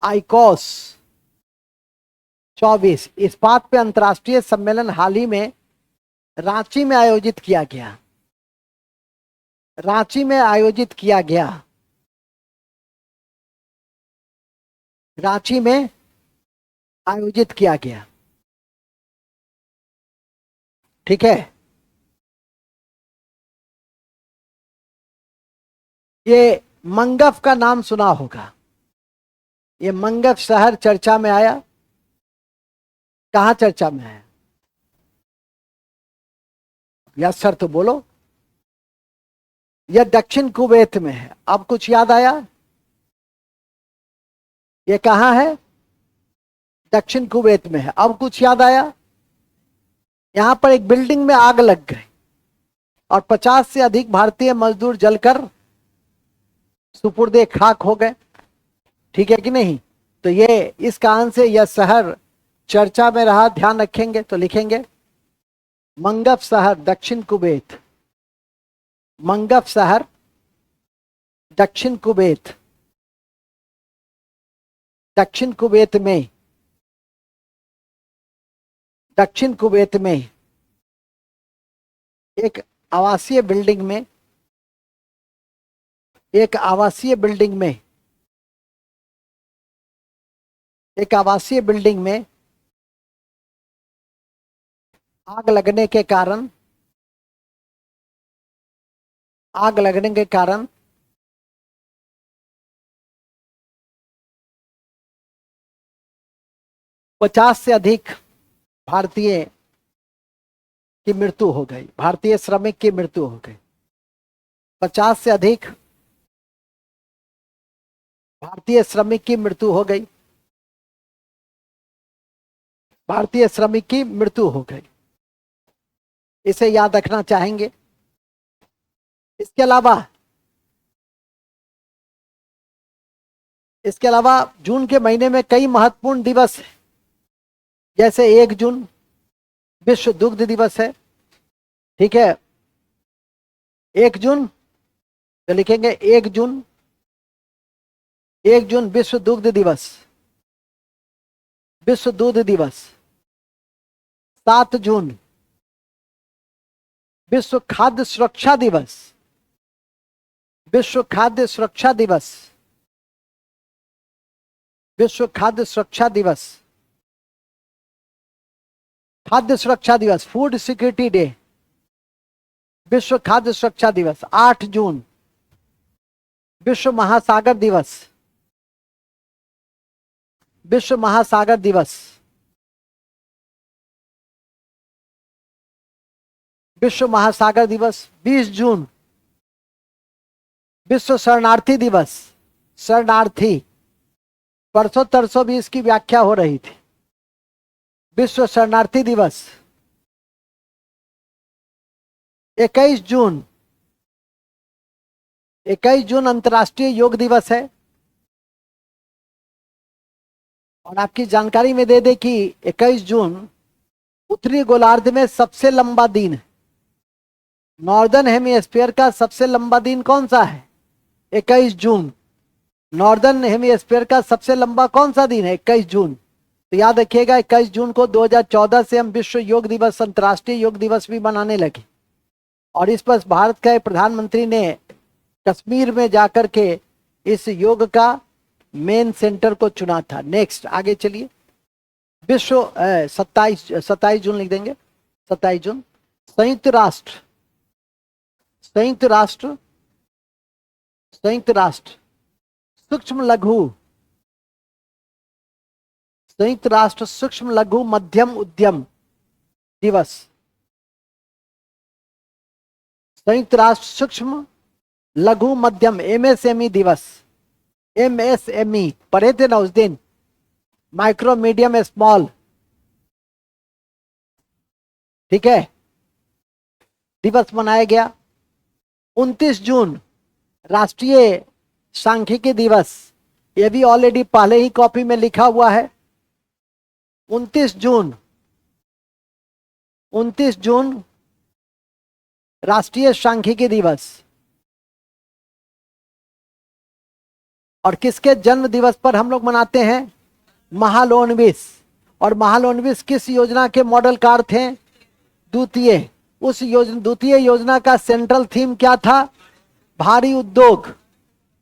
आईकॉस 24 इस्पात पे अंतर्राष्ट्रीय सम्मेलन हाल ही में रांची में आयोजित किया गया। रांची में आयोजित किया गया। रांची में आयोजित किया गया। ठीक है। ये मंगफ का नाम सुना होगा। ये मंगफ शहर चर्चा में आया। कहां चर्चा में आया? यस सर तो बोलो। यह दक्षिण कुवैत में है। अब कुछ याद आया? ये कहां है? दक्षिण कुवैत में है। अब कुछ याद आया? यहां पर एक बिल्डिंग में आग लग गई और 50 से अधिक भारतीय मजदूर जलकर सुपुर्दे खाक हो गए। ठीक है कि नहीं? तो ये इस कारण से यह शहर चर्चा में रहा। ध्यान रखेंगे तो लिखेंगे मंगफ शहर दक्षिण कुवैत। मंगफ शहर दक्षिण कुवैत। दक्षिण कुवैत में, दक्षिण कुवैत में एक आवासीय बिल्डिंग में, एक आवासीय बिल्डिंग में, एक आवासीय बिल्डिंग में आग लगने के कारण, आग लगने के कारण 50 से अधिक भारतीय की मृत्यु हो गई। भारतीय श्रमिक की मृत्यु हो गई। 50 से अधिक भारतीय श्रमिक की मृत्यु हो गई। भारतीय श्रमिक की मृत्यु हो गई। इसे याद रखना चाहेंगे। इसके अलावा जून के महीने में कई महत्वपूर्ण दिवस हैं। जैसे 1 जून विश्व दुग्ध दिवस है। ठीक है। 1 जून तो लिखेंगे 1 जून, 1 जून विश्व दुग्ध दिवस, विश्व दूध दिवस। 7 जून विश्व खाद्य सुरक्षा दिवस, विश्व खाद्य सुरक्षा दिवस, विश्व खाद्य सुरक्षा दिवस, खाद्य सुरक्षा दिवस, फूड सिक्योरिटी डे, विश्व खाद्य सुरक्षा दिवस। 8 जून विश्व महासागर दिवस, विश्व महासागर दिवस, विश्व महासागर दिवस। 20 जून विश्व शरणार्थी दिवस। शरणार्थी, परसों तरसों भी इसकी व्याख्या हो रही थी। विश्व शरणार्थी दिवस। 21 जून, 21 जून अंतर्राष्ट्रीय योग दिवस है। और आपकी जानकारी में दे दे कि 21 जून उत्तरी गोलार्ध में सबसे लंबा दिन है। नॉर्दर्न हेमिस्फीयर का सबसे लंबा दिन कौन सा है? 21 जून। नॉर्दर्न हेमिस्फीयर का सबसे लंबा कौन सा दिन है? 21 जून। तो याद रखिएगा 21 जून को 2014 से हम विश्व योग दिवस, अंतर्राष्ट्रीय योग दिवस भी मनाने लगे। और इस पर भारत के प्रधानमंत्री ने कश्मीर में जाकर के इस योग का मेन सेंटर को चुना था। नेक्स्ट आगे चलिए। विश्व 27 जून लिख देंगे। 27 जून संयुक्त राष्ट्र, संयुक्त राष्ट्र, संयुक्त राष्ट्र सूक्ष्म लघु, संयुक्त राष्ट्र सूक्ष्म लघु मध्यम उद्यम दिवस। संयुक्त राष्ट्र सूक्ष्म लघु मध्यम एमएसएमई दिवस। एमएसएमई पढ़े थे ना उस दिन, माइक्रो मीडियम स्मॉल। ठीक है, दिवस मनाया गया। 29 जून राष्ट्रीय सांख्यिकी दिवस। यह भी ऑलरेडी पहले ही कॉपी में लिखा हुआ है। 29 जून, 29 जून राष्ट्रीय सांख्यिकी दिवस। और किसके जन्म दिवस पर हम लोग मनाते हैं? महालोनविस। और महालोनविस किस योजना के मॉडल कार थे? द्वितीय। उस योजना, द्वितीय योजना का सेंट्रल थीम क्या था? भारी उद्योग,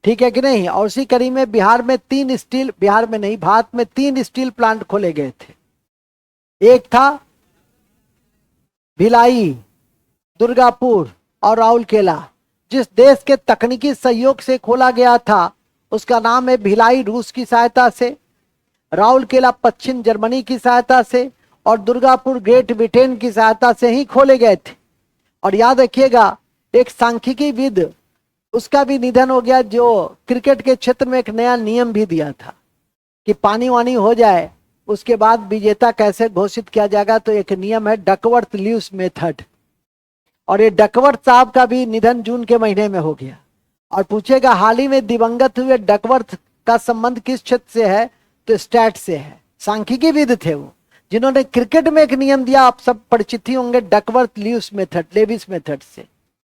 ठीक है कि नहीं। और उसी कड़ी में बिहार में बिहार में नहीं, भारत में 3 स्टील प्लांट खोले गए थे। एक था भिलाई, दुर्गापुर और राउरकेला। जिस देश के तकनीकी सहयोग से खोला गया था उसका नाम है भिलाई, रूस की सहायता से, राउरकेला पश्चिम जर्मनी की सहायता से, और दुर्गापुर ग्रेट ब्रिटेन की सहायता से ही खोले गए थे। और याद रखिएगा, एक सांख्यिकी विद, उसका भी निधन हो गया, जो क्रिकेट के क्षेत्र में एक नया नियम भी दिया था कि पानी वानी हो जाए उसके बाद विजेता कैसे घोषित किया जाएगा। तो एक नियम है डकवर्थ ल्यूस मेथड, और ये डकवर्थ साहब का भी निधन जून के महीने में हो गया। और पूछेगा हाल ही में दिवंगत हुए डकवर्थ का संबंध किस क्षेत्र से है? तो स्टैट से है। सांख्यिकी विद थे वो, जिन्होंने क्रिकेट में एक नियम दिया, आप सब परिचित ही होंगे, Duckworth Lewis method, Lewis method से।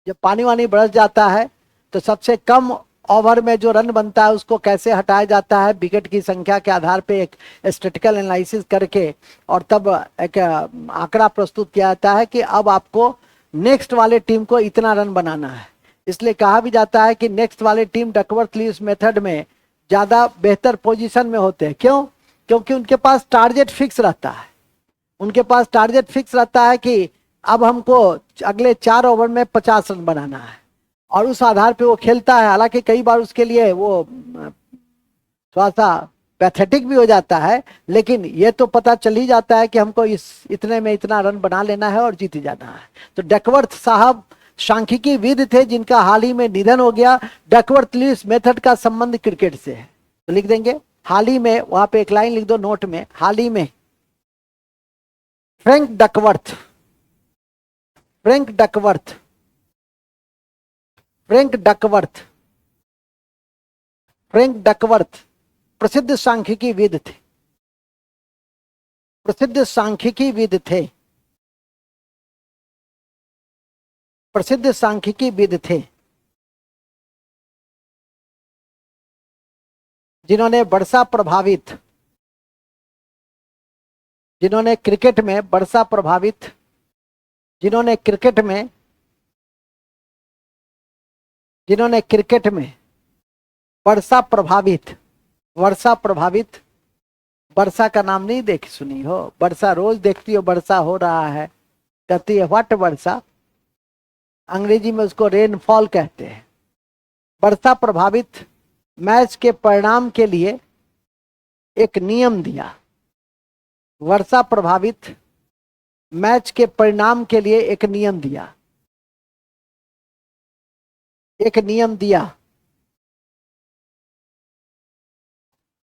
जब पानी वानी बरस जाता है तो सबसे कम ओवर में जो रन बनता है उसको कैसे हटाया जाता है, विकेट की संख्या के आधार पे एक स्टैटिस्टिकल एनालिसिस करके, और तब एक आंकड़ा प्रस्तुत किया जाता है कि अब आपको नेक्स्ट वाले टीम को इतना रन बनाना है। इसलिए कहा भी जाता है कि नेक्स्ट वाले टीम डकवर्थ ल्यूस मेथड में ज्यादा बेहतर पोजीशन में होते हैं। क्यों? क्योंकि उनके पास टारगेट फिक्स रहता है। उनके पास टारगेट फिक्स रहता है कि अब हमको अगले 4 ओवर में 50 रन बनाना है, और उस आधार पे वो खेलता है। हालांकि कई बार उसके लिए वो थोड़ा सा पैथेटिक भी हो जाता है, लेकिन ये तो पता चल ही जाता है कि हमको इस इतने में इतना रन बना लेना है और जीत जाना है। तो डकवर्थ साहब सांख्यिकी विद थे जिनका हाल ही में निधन हो गया। डकवर्थ ल्यूस मेथड का संबंध क्रिकेट से है, तो लिख देंगे हाल ही में, वहां पे एक लाइन लिख दो नोट में, हाल ही में Frank Duckworth, Frank Duckworth, Frank Duckworth, Frank Duckworth प्रसिद्ध सांख्यिकी विद थे, प्रसिद्ध सांख्यिकी विद थे, प्रसिद्ध सांख्यिकी विद थे, जिन्होंने वर्षा प्रभावित, जिन्होंने क्रिकेट में वर्षा प्रभावित, जिन्होंने क्रिकेट में, जिन्होंने क्रिकेट में वर्षा प्रभावित, वर्षा प्रभावित, वर्षा का नाम नहीं देख सुनी हो? वर्षा रोज देखती हो, वर्षा हो रहा है, कहती है व्हाट वर्षा, अंग्रेजी में उसको रेनफॉल कहते हैं। वर्षा प्रभावित मैच के परिणाम के लिए एक नियम दिया, वर्षा प्रभावित मैच के परिणाम के लिए एक नियम दिया, एक नियम दिया,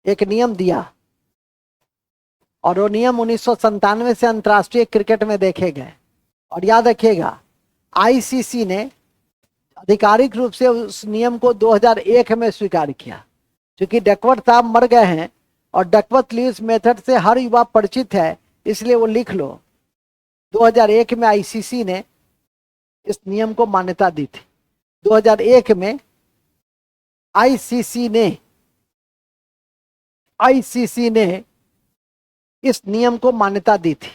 एक नियम दिया। और वो नियम 1997 से अंतर्राष्ट्रीय क्रिकेट में देखे गए। और याद रखिएगा, आईसीसी ने आधिकारिक रूप से उस नियम को 2001 में स्वीकार किया। क्योंकि डकवर्थ साहब मर गए हैं और डकवर्थ ल्यूस मेथड से हर युवा परिचित है, इसलिए वो लिख लो। 2001 में आईसीसी ने इस नियम को मान्यता दी थी। 2001 में आईसीसी ने इस नियम को मान्यता दी थी।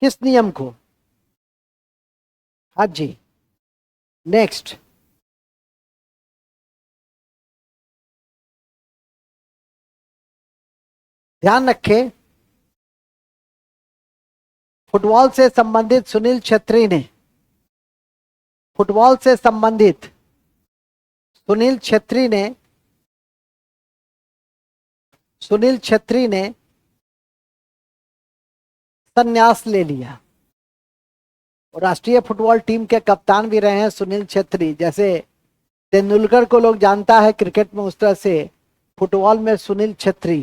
किस नियम को? हाँ जी, नेक्स्ट। ध्यान रखें, फुटबॉल से संबंधित सुनील छेत्री ने, फुटबॉल से संबंधित सुनील छेत्री ने, सुनील छेत्री ने संन्यास ले लिया। और राष्ट्रीय फुटबॉल टीम के कप्तान भी रहे हैं सुनील छेत्री। जैसे तेंदुलकर को लोग जानता है क्रिकेट में, उस तरह से फुटबॉल में सुनील छेत्री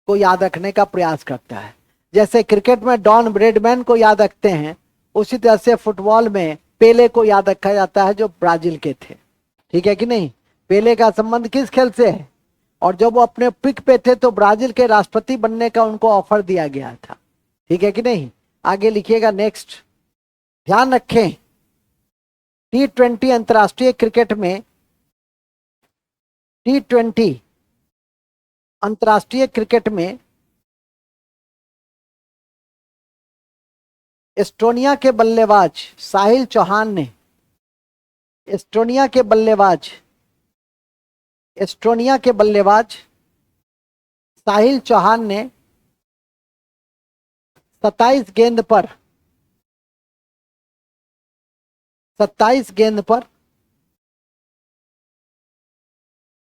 को याद रखने का प्रयास करता है। जैसे क्रिकेट में डॉन ब्रैडमैन को याद रखते हैं, उसी तरह से फुटबॉल में पेले को याद रखा जाता है, जो ब्राजील के थे। ठीक है कि नहीं? पेले का संबंध किस खेल से है? और जब वो अपने पिक पे थे तो ब्राजील के राष्ट्रपति बनने का उनको ऑफर दिया गया था। ठीक है कि नहीं? आगे लिखिएगा नेक्स्ट। ध्यान रखें, T20 अंतर्राष्ट्रीय क्रिकेट में, T20 अंतर्राष्ट्रीय क्रिकेट में एस्टोनिया के बल्लेबाज साहिल चौहान ने एस्टोनिया के बल्लेबाज एस्टोनिया के बल्लेबाज साहिल चौहान ने 27 गेंद पर 27 गेंद पर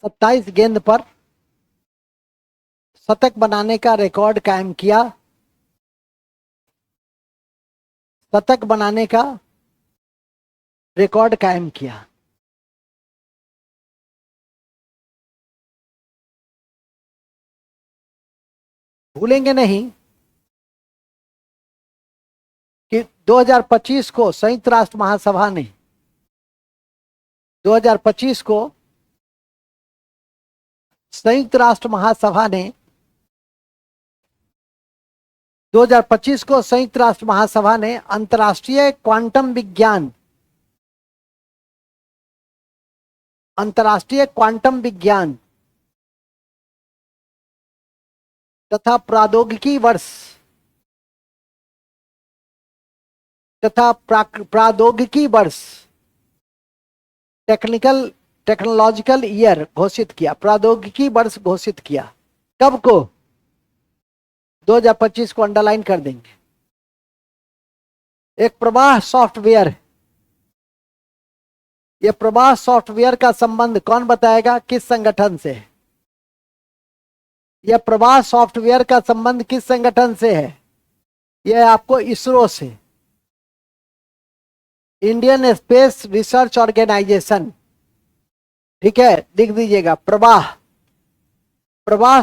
27 गेंद पर शतक बनाने का रिकॉर्ड कायम किया। शतक बनाने का रिकॉर्ड कायम किया। भूलेंगे नहीं कि 2025 को संयुक्त राष्ट्र महासभा ने 2025 को संयुक्त राष्ट्र महासभा ने 2025 को संयुक्त राष्ट्र महासभा ने अंतर्राष्ट्रीय क्वांटम विज्ञान तथा प्रौद्योगिकी वर्ष टेक्नोलॉजिकल ईयर घोषित किया। प्रौद्योगिकी वर्ष घोषित किया। कब को? 2025 को अंडरलाइन कर देंगे। एक प्रवाह सॉफ्टवेयर, यह प्रवाह सॉफ्टवेयर का संबंध कौन बताएगा किस संगठन से है? यह प्रवाह सॉफ्टवेयर का संबंध किस संगठन से है? यह आपको इसरो से, इंडियन स्पेस रिसर्च ऑर्गेनाइजेशन। ठीक है, लिख दीजिएगा। प्रवाह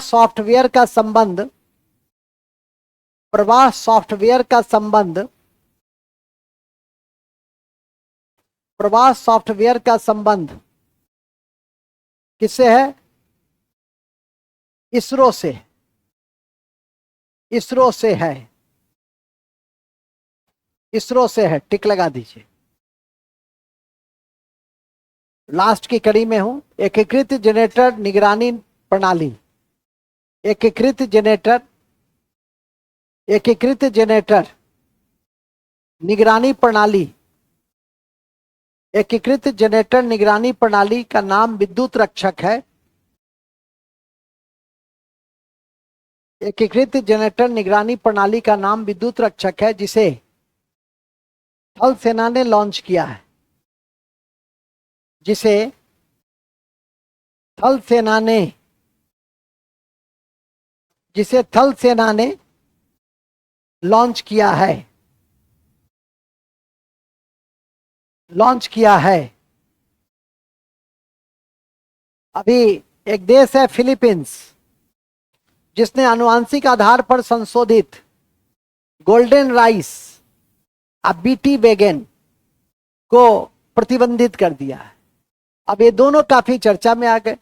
सॉफ्टवेयर का संबंध किससे है? इसरो से है। टिक लगा दीजिए। लास्ट की कड़ी में हूं। एकीकृत जनरेटर निगरानी प्रणाली, एकीकृत जनरेटर निगरानी प्रणाली, एकीकृत जनरेटर निगरानी प्रणाली का नाम विद्युत रक्षक है। एकीकृत जनरेटर निगरानी प्रणाली का नाम विद्युत रक्षक है, जिसे थल सेना ने लॉन्च किया है। जिसे थल सेना ने लॉन्च किया है। अभी एक देश है फिलीपींस, जिसने आनुवांशिक आधार पर संशोधित गोल्डन राइस बीटी वेगन को प्रतिबंधित कर दिया है। अब ये दोनों काफी चर्चा में आ गए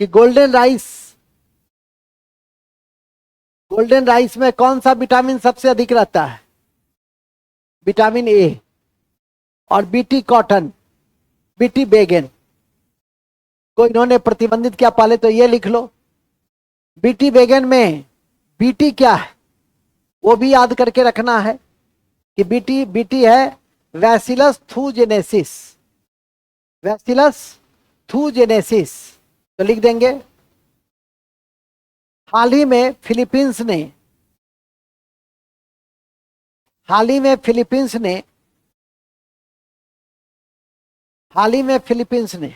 कि गोल्डन राइस में कौन सा विटामिन सबसे अधिक रहता है? Vitamin A. और बीटी वेगन को इन्होंने प्रतिबंधित किया। पहले तो ये लिख लो, बीटी वेगन में बीटी क्या है वो भी याद करके रखना है कि बीटी है बैसिलस थूजेनेसिस। तो लिख देंगे। हाल ही में फिलीपींस ने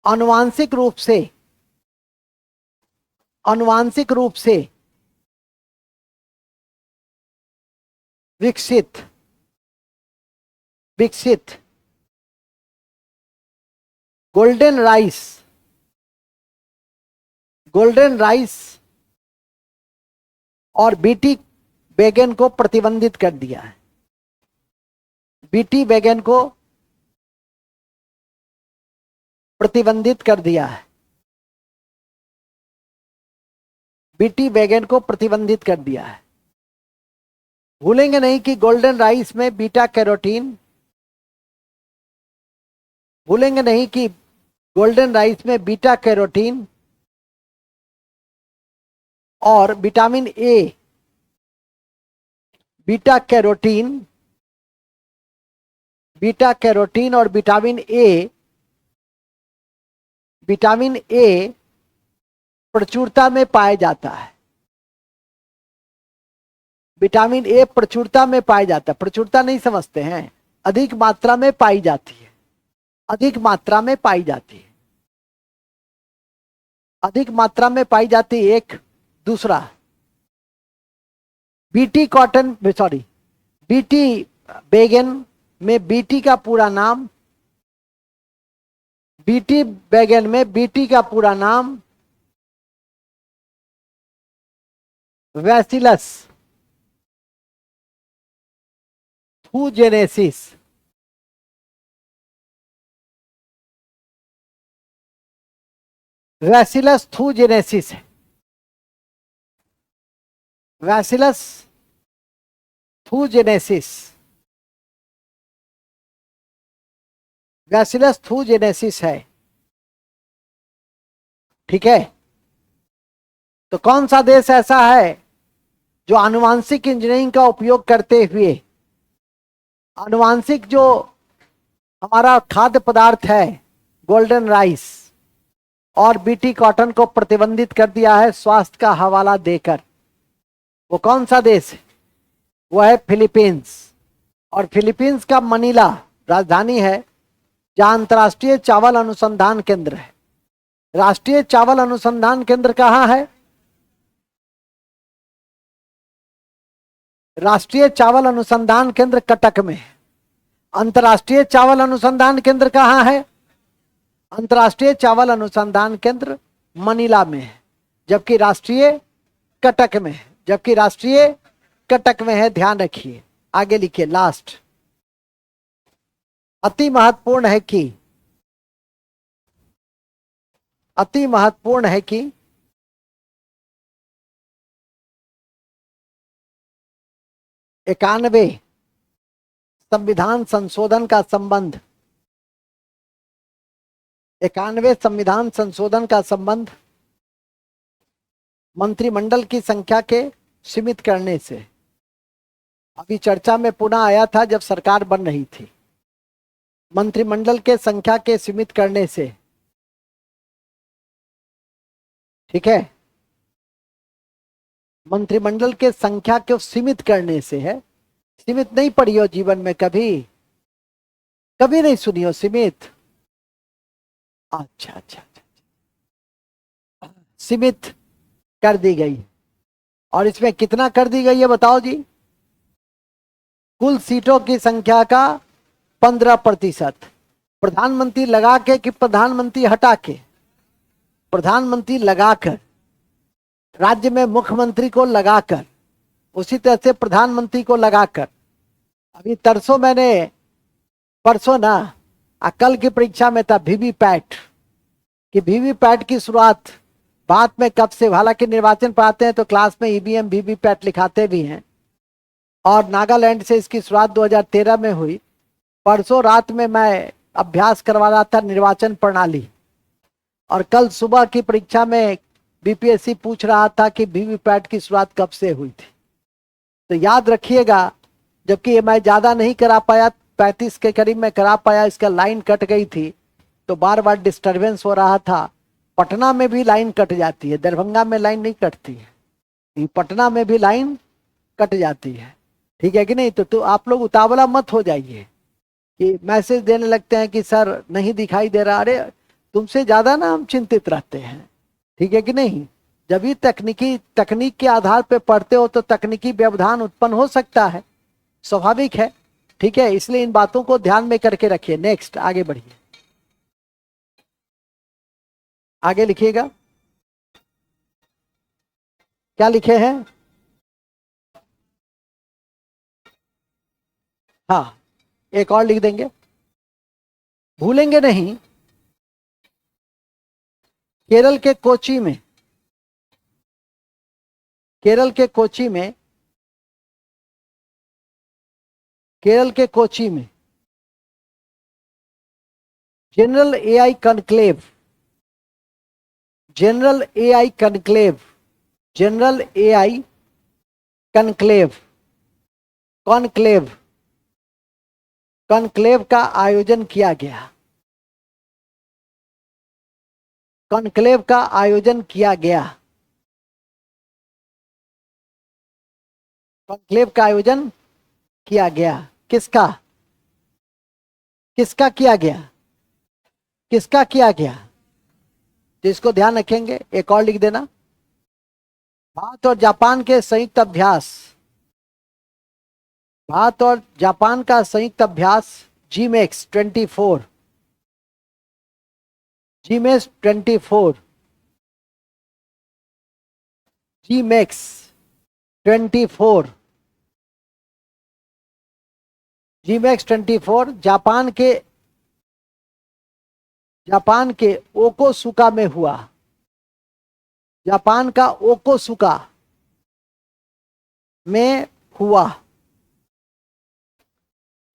आनुवांशिक रूप से विकसित गोल्डन राइस और बीटी वेगन को प्रतिबंधित कर दिया है। बीटी वेगन को प्रतिबंधित कर दिया है। बीटी वेगन को प्रतिबंधित कर दिया है। भूलेंगे नहीं कि गोल्डन राइस में बीटा कैरोटीन, भूलेंगे नहीं कि गोल्डन राइस में बीटा कैरोटीन और vitamin A beta carotene, beta carotene और विटामिन ए प्रचुरता में पाया जाता है। विटामिन ए प्रचुरता में पाया जाता है, प्रचुरता नहीं समझते हैं, अधिक मात्रा में पाई जाती है, अधिक मात्रा में पाई जाती है, अधिक मात्रा में पाई जाती है। एक दूसरा बीटी कॉटन, सॉरी बीटी बैगन में बीटी का पूरा नाम, बीटी बैगन में बीटी का पूरा नाम वैसिलस थूजेनेसिस, वैसिलस थूजेनेसिस है, वैसिलस थूजेनेसिस, वैसिलस थूजेनेसिस है। ठीक है, तो कौन सा देश ऐसा है जो आनुवांशिक इंजीनियरिंग का उपयोग करते हुए, आनुवांशिक जो हमारा खाद्य पदार्थ है गोल्डन राइस और बीटी कॉटन को प्रतिबंधित कर दिया है स्वास्थ्य का हवाला देकर? वो कौन सा देश है? वो है फिलीपींस। और फिलीपींस का मनीला राजधानी है, जहां अंतर्राष्ट्रीय चावल अनुसंधान केंद्र है। राष्ट्रीय चावल अनुसंधान केंद्र कहाँ है? राष्ट्रीय चावल अनुसंधान केंद्र कटक में है। अंतर्राष्ट्रीय चावल अनुसंधान केंद्र कहाँ है? अंतर्राष्ट्रीय चावल अनुसंधान केंद्र मनीला में है, जबकि राष्ट्रीय कटक में है, जबकि राष्ट्रीय कटक में है। ध्यान रखिए, आगे लिखिए। लास्ट अति महत्वपूर्ण है कि, अति महत्वपूर्ण है कि 91 संविधान संशोधन का संबंध, 91 संविधान संशोधन का संबंध मंत्रिमंडल की संख्या के सीमित करने से अभी चर्चा में पुनः आया था जब सरकार बन रही थी। मंत्रिमंडल के संख्या के सीमित करने से, ठीक है, मंत्रिमंडल के संख्या को सीमित करने से है। सीमित नहीं पढ़ी हो जीवन में कभी? कभी नहीं सुनी हो सीमित? अच्छा अच्छा अच्छा, सीमित कर दी गई। और इसमें कितना कर दी गई है बताओ जी? कुल सीटों की संख्या का 15%। प्रधानमंत्री लगा के कि प्रधानमंत्री हटा के? प्रधानमंत्री लगाकर, राज्य में मुख्यमंत्री को लगाकर, उसी तरह से प्रधानमंत्री को लगाकर। अभी तरसों मैंने, परसों ना, कल की परीक्षा में था वीवीपैट, कि वीवीपैट की शुरुआत बाद में कब से, हालांकि निर्वाचन पढ़ाते हैं तो क्लास में ईवीएम वीवीपैट लिखाते भी हैं, और नागालैंड से इसकी शुरुआत 2013 में हुई। परसों रात में मैं अभ्यास करवा रहा था निर्वाचन प्रणाली, और कल सुबह की परीक्षा में बीपीएससी पूछ रहा था कि वीवीपैट की शुरुआत कब से हुई थी। तो याद रखिएगा, जबकि ये मैं ज्यादा नहीं करा पाया, 35 के करीब में करा पाया, इसका लाइन कट गई थी तो बार बार डिस्टरबेंस हो रहा था। पटना में भी लाइन कट जाती है, दरभंगा में लाइन नहीं कटती है, पटना में भी लाइन कट जाती है। ठीक है कि नहीं? तो आप लोग उतावला मत हो जाइए कि मैसेज देने लगते हैं कि सर नहीं दिखाई दे रहा। अरे तुमसे ज्यादा ना हम चिंतित रहते हैं, ठीक है कि नहीं? जब भी तकनीक के आधार पर पढ़ते हो तो तकनीकी व्यवधान उत्पन्न हो सकता है, स्वाभाविक है। ठीक है, इसलिए इन बातों को ध्यान में करके रखिए। नेक्स्ट, आगे बढ़िए, आगे लिखिएगा। क्या लिखे हैं? हाँ, एक और लिख देंगे, भूलेंगे नहीं। केरल के कोची में, केरल के कोची में, केरल के कोची में general AI conclave, general AI conclave, general AI conclave conclave, conclave का आयोजन किया गया, कॉन्क्लेव का आयोजन किया गया, कॉन्क्लेव का आयोजन किया गया। किसका, किसका किया गया, किसका किया गया? तो इसको ध्यान रखेंगे, एक और लिख देना। भारत और जापान के संयुक्त अभ्यास, भारत और जापान का संयुक्त अभ्यास JIMEX 24, JIMEX 24, JIMEX 24, JIMEX 24 Japan के ओकोसुका में हुआ, जापान का ओकोसुका में हुआ,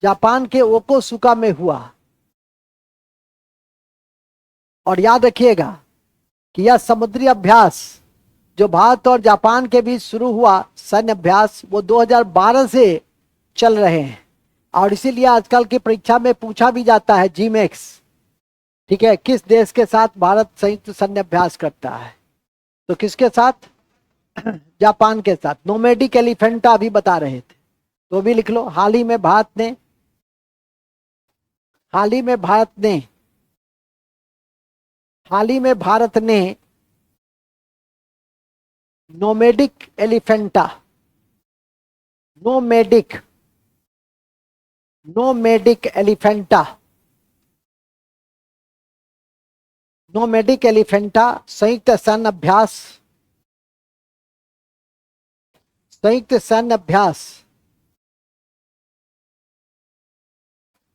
जापान के ओकोसुका में हुआ। और याद रखिएगा कि यह समुद्री अभ्यास जो भारत और जापान के बीच शुरू हुआ सैन्य अभ्यास, वो 2012 से चल रहे हैं। और इसीलिए आजकल की परीक्षा में पूछा भी जाता है जीमेक्स, ठीक है, किस देश के साथ भारत संयुक्त सैन्य अभ्यास करता है? तो किसके साथ? जापान के साथ। नोमैडिक एलिफेंटा अभी बता रहे थे, तो भी लिख लो। हाल ही में भारत ने nomadic Elephanta, nomadic Elephanta, nomadic Elephanta संयुक्त सैन्य अभ्यास, संयुक्त सैन्य अभ्यास,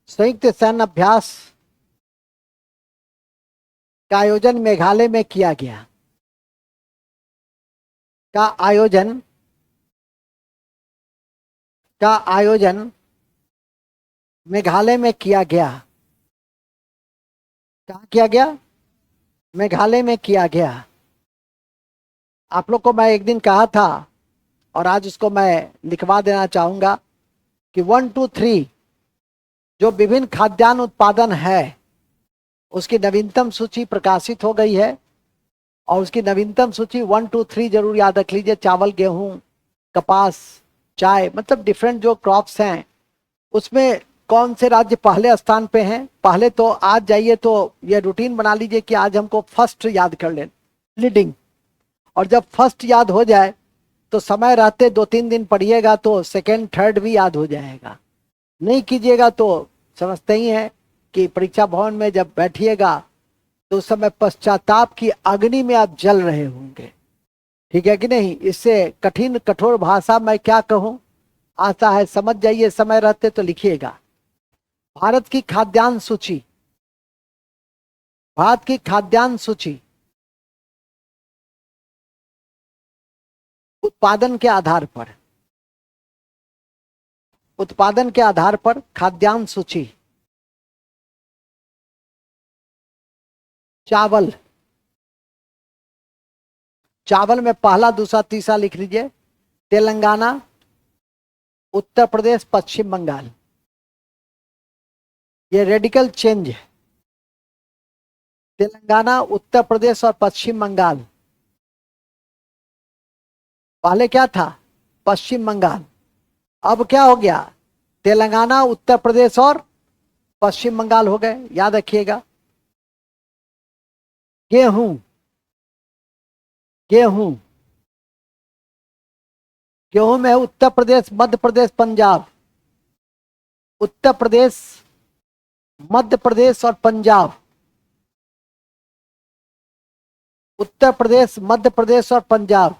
संयुक्त सैन्य अभ्यास का आयोजन मेघालय में किया गया, का आयोजन मेघालय में किया गया। कहाँ किया गया? मेघालय में किया गया। आप लोग को मैं एक दिन कहा था और आज उसको मैं लिखवा देना चाहूंगा कि 1, 2, 3 जो विभिन्न खाद्यान्न उत्पादन है उसकी नवीनतम सूची प्रकाशित हो गई है। और उसकी नवीनतम सूची 1, 2, 3 जरूर याद रख लीजिए। चावल, गेहूं, कपास, चाय, मतलब डिफरेंट जो क्रॉप्स हैं उसमें कौन से राज्य पहले स्थान पे हैं। पहले तो आज जाइए तो ये रूटीन बना लीजिए कि आज हमको फर्स्ट याद कर लें, लीडिंग। और जब फर्स्ट याद हो जाए तो समय रहते 2-3 दिन पढ़िएगा तो सेकंड थर्ड भी याद हो जाएगा। नहीं कीजिएगा तो समझते ही हैं कि परीक्षा भवन में जब बैठिएगा तो उस समय पश्चाताप की अग्नि में आप जल रहे होंगे, ठीक है कि नहीं। इससे कठिन कठोर भाषा मैं क्या कहूं, आता है समझ जाइए, समय रहते तो लिखिएगा। भारत की खाद्यान्न सूची, भारत की खाद्यान्न सूची उत्पादन के आधार पर, उत्पादन के आधार पर खाद्यान्न सूची। चावल, चावल में पहला, दूसरा, तीसरा लिख लीजिए। तेलंगाना, उत्तर प्रदेश, पश्चिम बंगाल। ये रेडिकल चेंज है। तेलंगाना, उत्तर प्रदेश और पश्चिम बंगाल। पहले क्या था? पश्चिम बंगाल। अब क्या हो गया? तेलंगाना, उत्तर प्रदेश और पश्चिम बंगाल हो गए। याद रखिएगा। गेहूं, गेहूं, गेहूं में उत्तर प्रदेश, मध्य प्रदेश, पंजाब। उत्तर प्रदेश, मध्य प्रदेश और पंजाब। उत्तर प्रदेश, मध्य प्रदेश और पंजाब।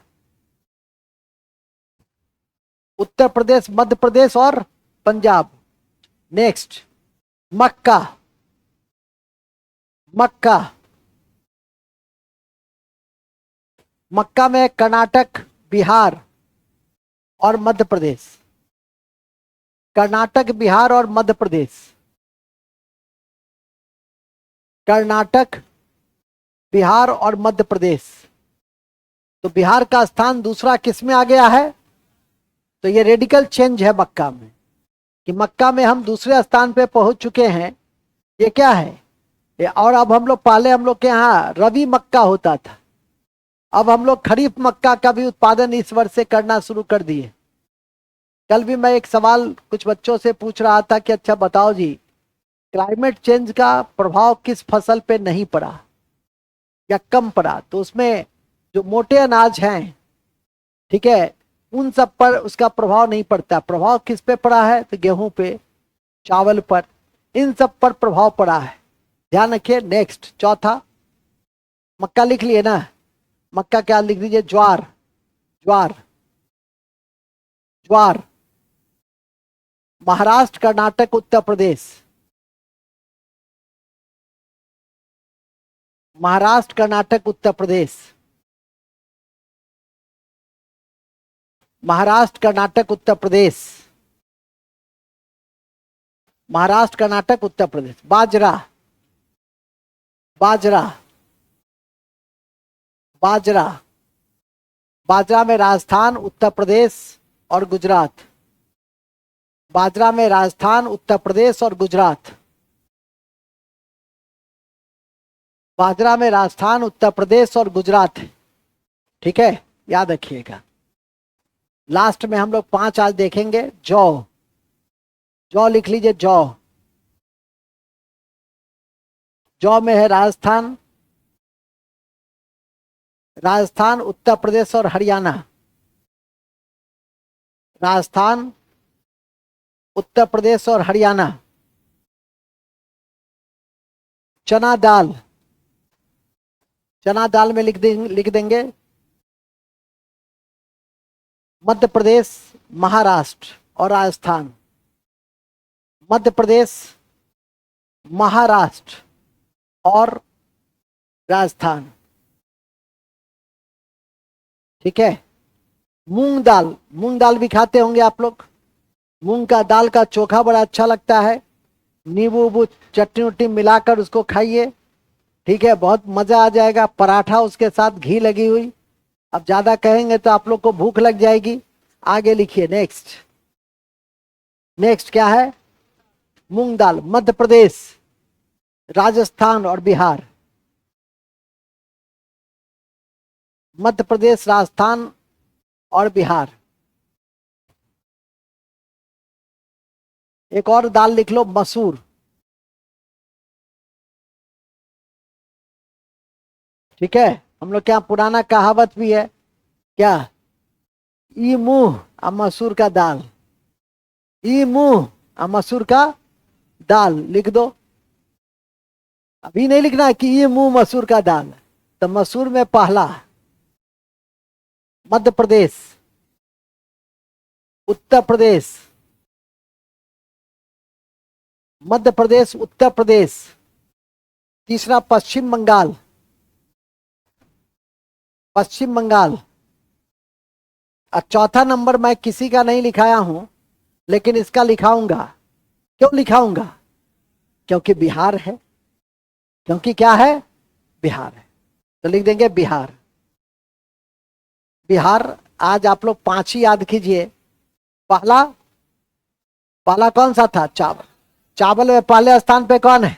उत्तर प्रदेश, मध्य प्रदेश और पंजाब। नेक्स्ट, मक्का, मक्का, मक्का में कर्नाटक, बिहार और मध्य प्रदेश। कर्नाटक, बिहार और मध्य प्रदेश। कर्नाटक, बिहार और मध्य प्रदेश। तो बिहार का स्थान दूसरा किस में आ गया है? तो ये रेडिकल चेंज है मक्का में, कि मक्का में हम दूसरे स्थान पे पहुंच चुके हैं। ये क्या है ये? और अब हम लोग, पहले हम लोग के यहाँ रबी मक्का होता था, अब हम लोग खरीफ मक्का का भी उत्पादन इस वर्ष से करना शुरू कर दिए। कल भी मैं एक सवाल कुछ बच्चों से पूछ रहा था कि अच्छा बताओ जी, क्लाइमेट चेंज का प्रभाव किस फसल पे नहीं पड़ा या कम पड़ा? तो उसमें जो मोटे अनाज हैं, ठीक है, उन सब पर उसका प्रभाव नहीं पड़ता। प्रभाव किस पे पड़ा है? तो गेहूं पे, चावल पर, इन सब पर प्रभाव पड़ा है, ध्यान रखिए। नेक्स्ट, चौथा, मक्का लिख लिए ना? मक्का क्या लिख दीजिए? ज्वार, ज्वार, ज्वार। महाराष्ट्र, कर्नाटक, उत्तर प्रदेश, महाराष्ट्र, कर्नाटक, उत्तर प्रदेश, महाराष्ट्र, कर्नाटक, उत्तर प्रदेश, महाराष्ट्र, कर्नाटक, उत्तर प्रदेश। बाजरा, बाजरा, बाजरा, बाजरा में राजस्थान, उत्तर प्रदेश और गुजरात, बाजरा में राजस्थान, उत्तर प्रदेश और गुजरात, बाजरा में राजस्थान, उत्तर प्रदेश और गुजरात, ठीक है, याद रखिएगा। लास्ट में हम लोग 5 आज देखेंगे। जौ, जौ लिख लीजिए, जौ, जौ में है राजस्थान, राजस्थान, उत्तर प्रदेश और हरियाणा, राजस्थान, उत्तर प्रदेश और हरियाणा। चना दाल, चना दाल में लिख देंगे मध्य प्रदेश, महाराष्ट्र और राजस्थान, मध्य प्रदेश, महाराष्ट्र और राजस्थान, ठीक है। मूंग दाल, मूंग दाल भी खाते होंगे आप लोग। मूंग का दाल का चोखा बड़ा अच्छा लगता है, नींबू उबू चटनी उटनी मिलाकर उसको खाइए, ठीक है, बहुत मजा आ जाएगा। पराठा उसके साथ घी लगी हुई। अब ज्यादा कहेंगे तो आप लोग को भूख लग जाएगी। आगे लिखिए। नेक्स्ट, नेक्स्ट क्या है? मूंग दाल, मध्य प्रदेश, राजस्थान और बिहार, मध्य प्रदेश, राजस्थान और बिहार। एक और दाल लिख लो, मसूर, ठीक है। हम लोग क्या पुराना कहावत भी है क्या? ई मुंह आ मसूर का दाल, ई मुंह आ मसूर का दाल लिख दो। अभी नहीं लिखना कि ये मुंह मसूर का दाल। तो मसूर में पहला मध्य प्रदेश, उत्तर प्रदेश, मध्य प्रदेश, उत्तर प्रदेश। तीसरा पश्चिम बंगाल, पश्चिम बंगाल। और चौथा नंबर मैं किसी का नहीं लिखाया हूं, लेकिन इसका लिखाऊंगा। क्यों लिखाऊंगा? क्योंकि बिहार है, क्योंकि क्या है? बिहार है। तो लिख देंगे बिहार, बिहार। आज आप लोग 5 ही याद कीजिए। पहला, पहला कौन सा था? चावल। चावल में पहले स्थान पे कौन है?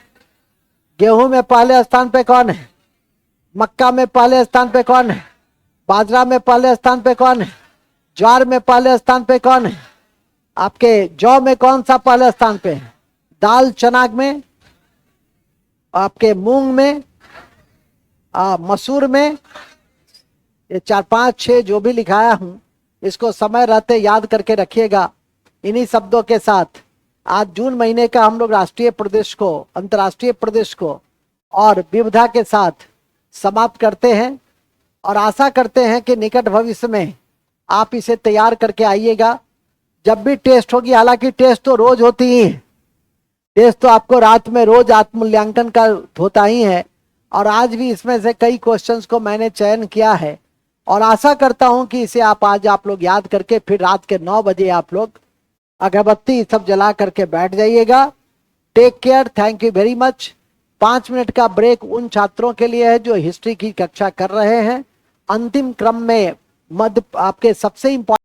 गेहूं में पहले स्थान पे कौन है? मक्का में पहले स्थान पे कौन है? बाजरा में पहले स्थान पे कौन है? ज्वार में पहले स्थान पे कौन है? आपके जौ में कौन सा पहले स्थान पे है? दाल चना में, आपके मूंग में, मसूर में। ये 4 5 6 जो भी लिखाया हूं, इसको समय रहते याद करके रखिएगा। इन्हीं शब्दों के साथ आज जून महीने का हम लोग राष्ट्रीय प्रदेश को, अंतर्राष्ट्रीय प्रदेश को और विविधा के साथ समाप्त करते हैं। और आशा करते हैं कि निकट भविष्य में आप इसे तैयार करके आइएगा। जब भी टेस्ट होगी, हालांकि टेस्ट तो रोज होती ही है, टेस्ट तो आपको रात में रोज आत्ममूल्यांकन का होता ही है। और आज भी इसमें से कई क्वेश्चंस को मैंने चयन किया है और आशा करता हूं कि इसे आज आप लोग याद करके फिर रात के 9 बजे आप लोग अगरबत्ती सब जला करके बैठ जाइएगा। Take care, thank you very much. 5 minute का ब्रेक उन छात्रों के लिए है जो हिस्ट्री की कक्षा कर रहे हैं। अंतिम क्रम में मध्य आपके सबसे इंपॉर्टेंट